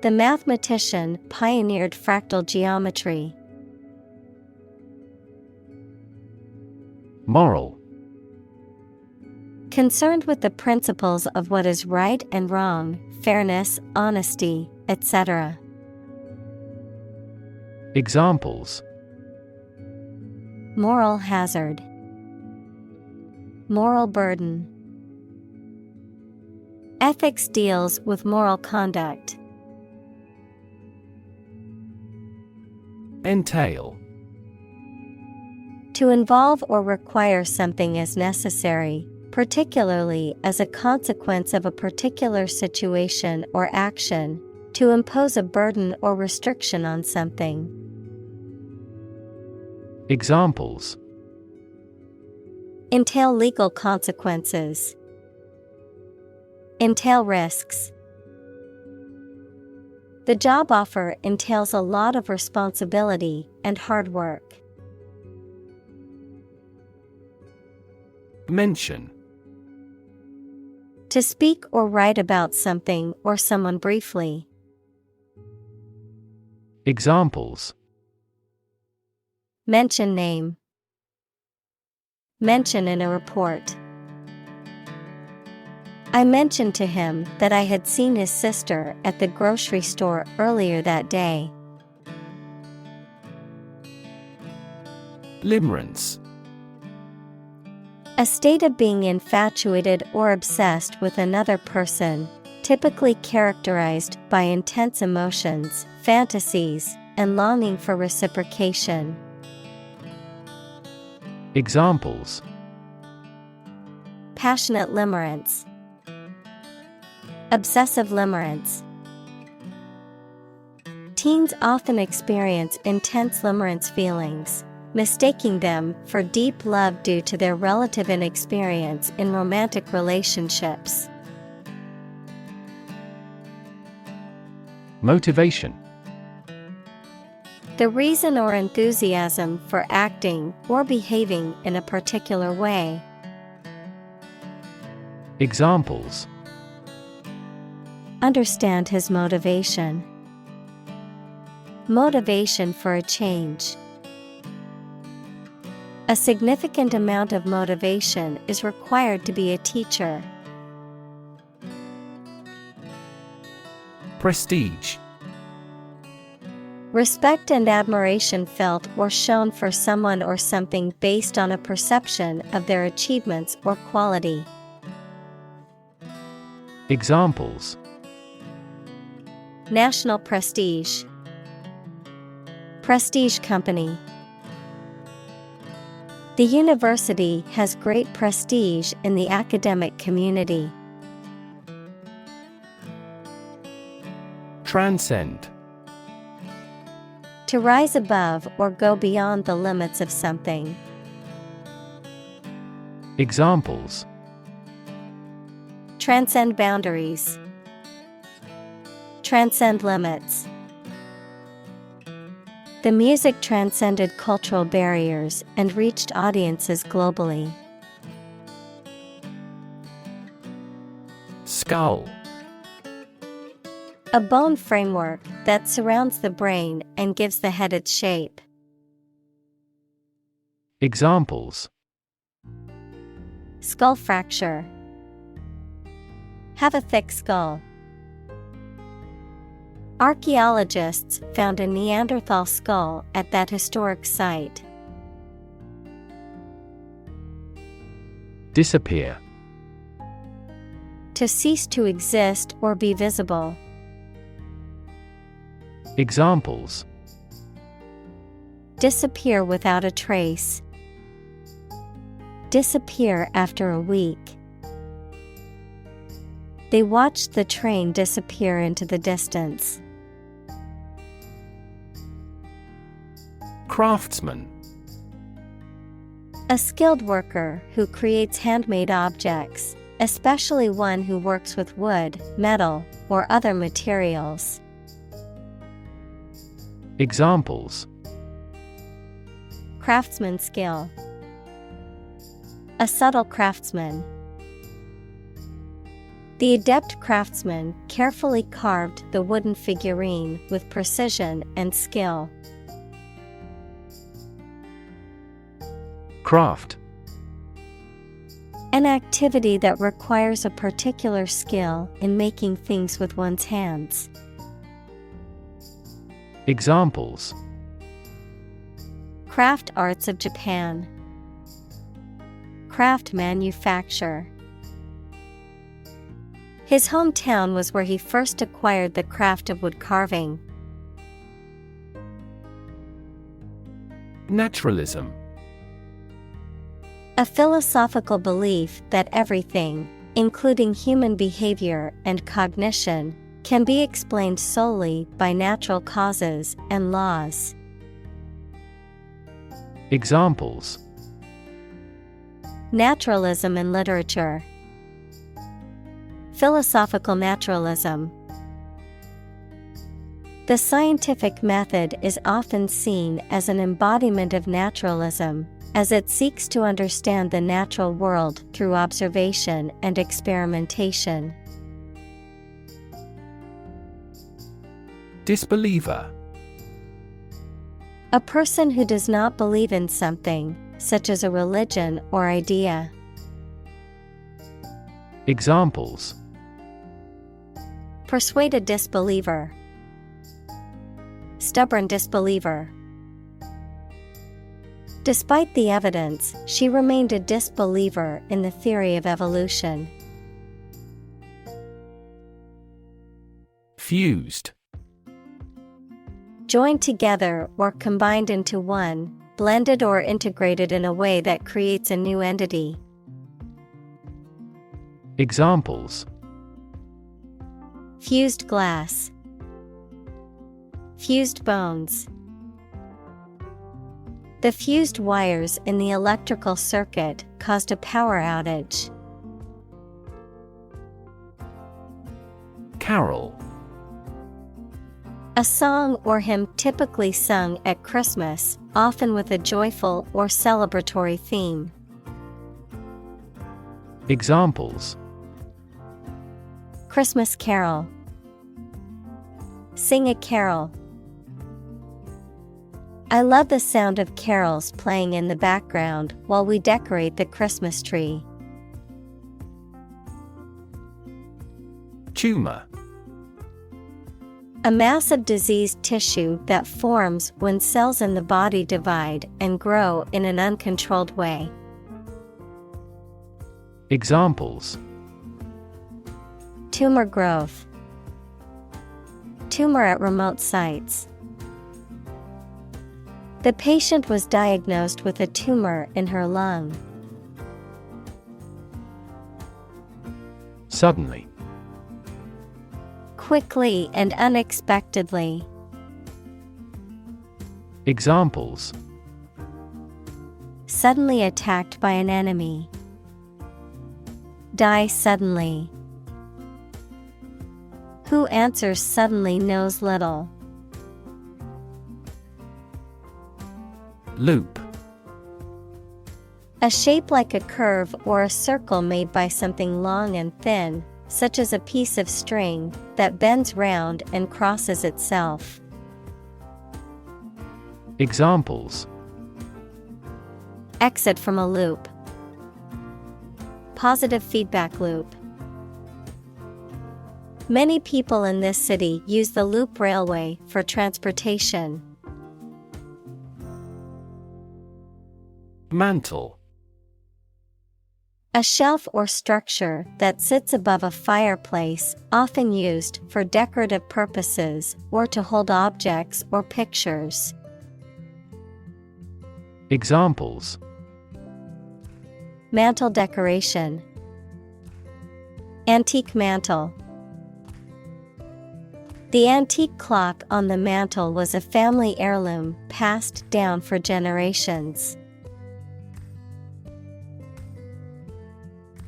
The mathematician pioneered fractal geometry. Moral. Concerned with the principles of what is right and wrong, fairness, honesty, etc. Examples: Moral hazard. Moral burden. Ethics deals with moral conduct. Entail. To involve or require something as necessary, particularly as a consequence of a particular situation or action, to impose a burden or restriction on something. Examples: Entail legal consequences. Entail risks. The job offer entails a lot of responsibility and hard work. Mention. To speak or write about something or someone briefly. Examples: Mention name. Mention in a report. I mentioned to him that I had seen his sister at the grocery store earlier that day. Limerence. A state of being infatuated or obsessed with another person, typically characterized by intense emotions, fantasies, and longing for reciprocation. Examples: Passionate limerence. Obsessive limerence. Teens often experience intense limerence feelings, mistaking them for deep love due to their relative inexperience in romantic relationships. Motivation. The reason or enthusiasm for acting or behaving in a particular way. Examples: Understand his motivation. Motivation for a change. A significant amount of motivation is required to be a teacher. Prestige. Respect and admiration felt or shown for someone or something based on a perception of their achievements or quality. Examples: National prestige. Prestige company. The university has great prestige in the academic community. Transcend. To rise above or go beyond the limits of something. Examples: Transcend boundaries. Transcend limits. The music transcended cultural barriers and reached audiences globally. Skull. A bone framework that surrounds the brain and gives the head its shape. Examples: Skull fracture. Have a thick skull. Archaeologists found a Neanderthal skull at that historic site. Disappear. To cease to exist or be visible. Examples: Disappear without a trace. Disappear after a week. They watched the train disappear into the distance. Craftsman. A skilled worker who creates handmade objects, especially one who works with wood, metal, or other materials. Examples: Craftsman skill. A subtle craftsman. The adept craftsman carefully carved the wooden figurine with precision and skill. Craft. An activity that requires a particular skill in making things with one's hands. Examples: Craft arts of Japan. Craft manufacture. His hometown was where he first acquired the craft of wood carving. Naturalism. A philosophical belief that everything, including human behavior and cognition, can be explained solely by natural causes and laws. Examples: Naturalism in literature. Philosophical naturalism. The scientific method is often seen as an embodiment of naturalism, as it seeks to understand the natural world through observation and experimentation. Disbeliever. A person who does not believe in something, such as a religion or idea. Examples: Persuade a disbeliever. Stubborn disbeliever. Despite the evidence, she remained a disbeliever in the theory of evolution. Fused. Joined together or combined into one, blended or integrated in a way that creates a new entity. Examples: Fused glass. Fused bones. The fused wires in the electrical circuit caused a power outage. Carol. A song or hymn typically sung at Christmas, often with a joyful or celebratory theme. Examples: Christmas carol. Sing a carol. I love the sound of carols playing in the background while we decorate the Christmas tree. Tumor. A mass of diseased tissue that forms when cells in the body divide and grow in an uncontrolled way. Examples: Tumor growth. Tumor at remote sites. The patient was diagnosed with a tumor in her lung. Suddenly. Quickly and unexpectedly. Examples: Suddenly attacked by an enemy. Die suddenly. Who answers suddenly knows little. Loop. A shape like a curve or a circle made by something long and thin, such as a piece of string, that bends round and crosses itself. Examples: Exit from a loop. Positive feedback loop. Many people in this city use the loop railway for transportation. Mantle. A shelf or structure that sits above a fireplace, often used for decorative purposes or to hold objects or pictures. Examples: Mantle decoration. Antique mantle. The antique clock on the mantle was a family heirloom passed down for generations.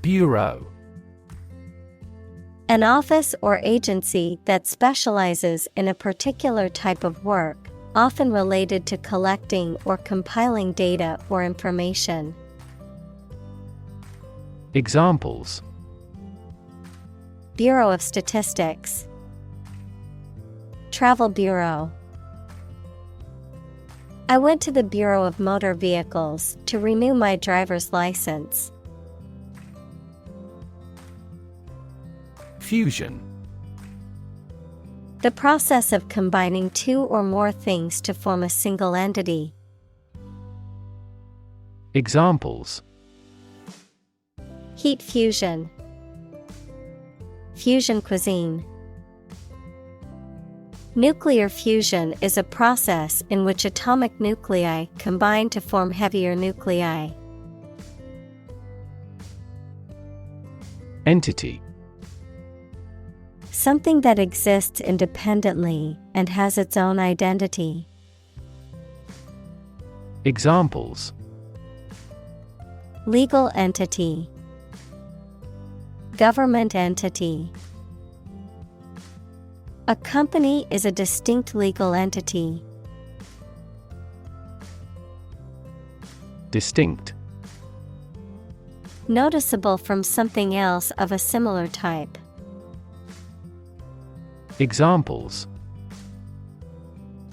Bureau. An office or agency that specializes in a particular type of work, often related to collecting or compiling data or information. Examples: Bureau of Statistics. Travel Bureau. I went to the Bureau of Motor Vehicles to renew my driver's license. Fusion. The process of combining two or more things to form a single entity. Examples: Heat fusion. Fusion cuisine. Nuclear fusion is a process in which atomic nuclei combine to form heavier nuclei. Entity. Something that exists independently and has its own identity. Examples: Legal entity. Government entity. A company is a distinct legal entity. Distinct. Noticeable from something else of a similar type. Examples: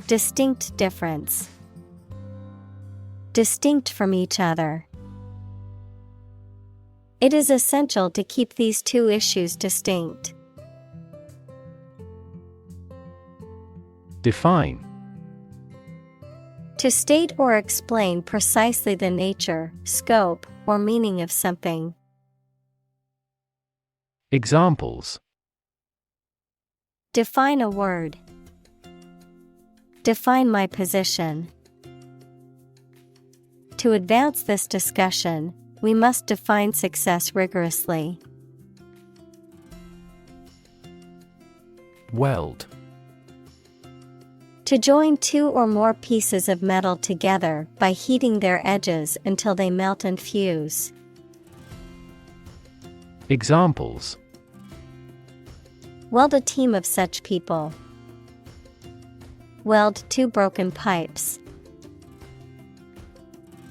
Distinct difference. Distinct from each other. It is essential to keep these two issues distinct. Define. To state or explain precisely the nature, scope, or meaning of something. Examples: Define a word. Define my position. To advance this discussion, we must define success rigorously. Weld. To join two or more pieces of metal together by heating their edges until they melt and fuse. Examples: Weld a team of such people. Weld two broken pipes.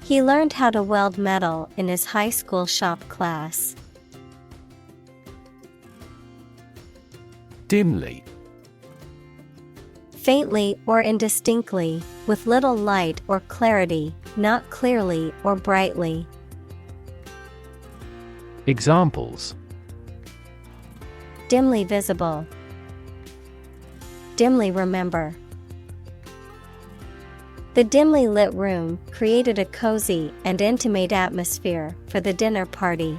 He learned how to weld metal in his high school shop class. Dimly. Faintly or indistinctly, with little light or clarity, not clearly or brightly. Examples: Dimly visible. Dimly remember. The dimly lit room created a cozy and intimate atmosphere for the dinner party.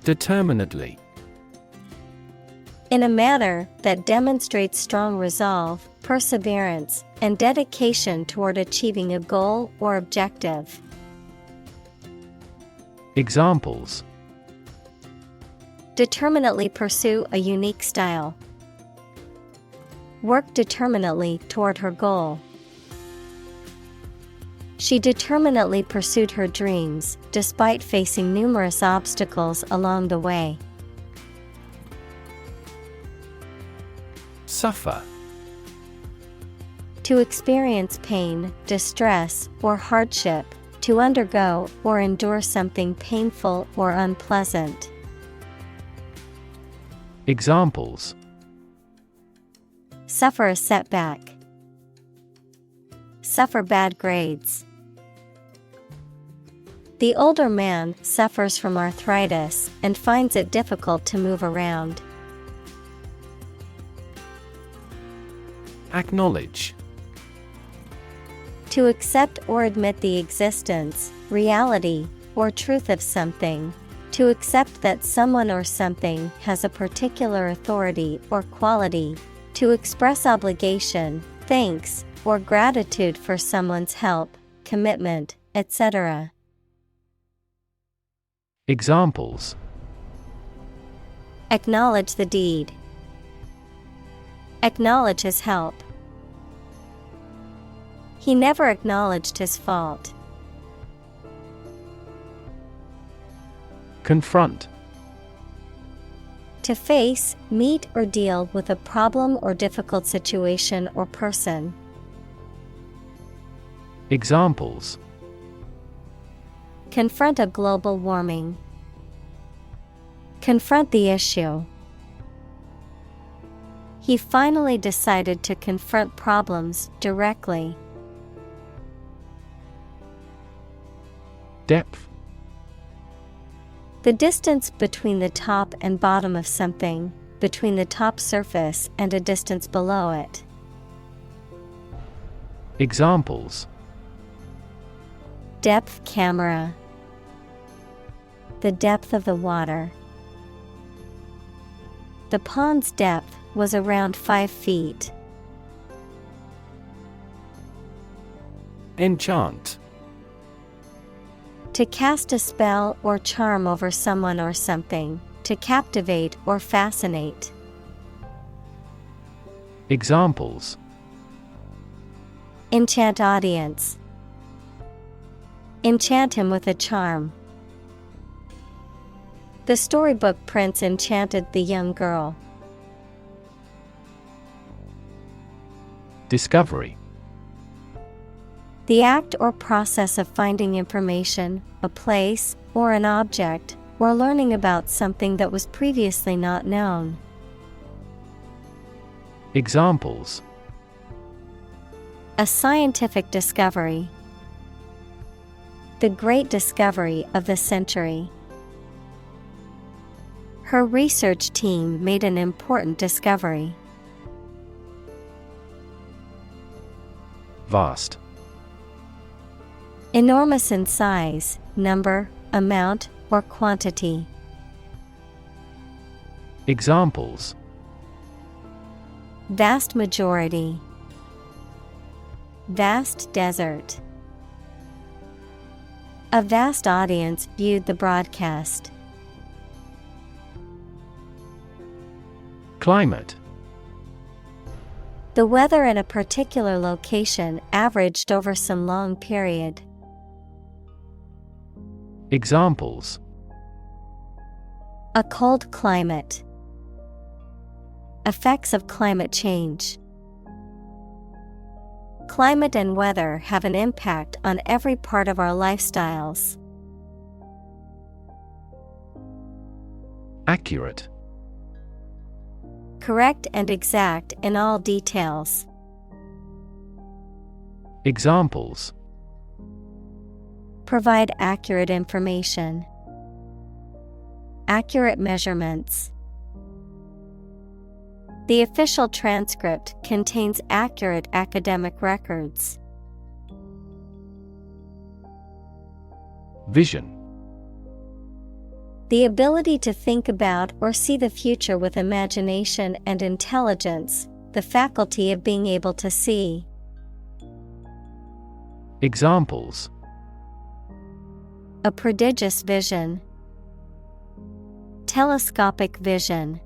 Determinedly. In a manner that demonstrates strong resolve, perseverance, and dedication toward achieving a goal or objective. Examples: Determinedly pursue a unique style. Work determinedly toward her goal. She determinedly pursued her dreams, despite facing numerous obstacles along the way. Suffer. To experience pain, distress, or hardship, to undergo or endure something painful or unpleasant. Examples: Suffer a setback. Suffer bad grades. The older man suffers from arthritis and finds it difficult to move around. Acknowledge. To accept or admit the existence, reality, or truth of something. To accept that someone or something has a particular authority or quality. To express obligation, thanks, or gratitude for someone's help, commitment, etc. Examples: Acknowledge the deed. Acknowledge his help. He never acknowledged his fault. Confront. To face, meet, or deal with a problem or difficult situation or person. Examples: Confront a global warming. Confront the issue. He finally decided to confront problems directly. Depth. The distance between the top and bottom of something, between the top surface and a distance below it. Examples: Depth camera. The depth of the water. The pond's depth was around 5 feet. Enchant. To cast a spell or charm over someone or something, to captivate or fascinate. Examples: Enchant audience. Enchant him with a charm. The storybook prince enchanted the young girl. Discovery. The act or process of finding information, a place, or an object, or learning about something that was previously not known. Examples: A scientific discovery. The great discovery of the century. Her research team made an important discovery. Vast. Enormous in size, number, amount, or quantity. Examples: Vast majority. Vast desert. A vast audience viewed the broadcast. Climate. The weather in a particular location averaged over some long period. Examples: A cold climate. Effects of climate change. Climate and weather have an impact on every part of our lifestyles. Accurate. Correct and exact in all details. Examples: Provide accurate information. Accurate measurements. The official transcript contains accurate academic records. Vision. The ability to think about or see the future with imagination and intelligence, the faculty of being able to see. Examples: A prodigious vision. Telescopic vision.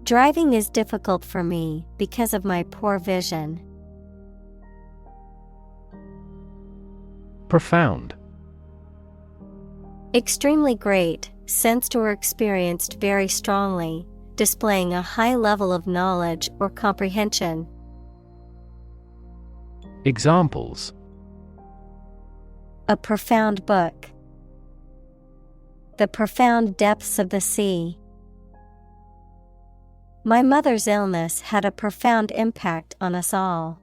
Driving is difficult for me because of my poor vision. Profound. Extremely great, sensed or experienced very strongly, displaying a high level of knowledge or comprehension. Examples: A profound book. The profound depths of the sea. My mother's illness had a profound impact on us all.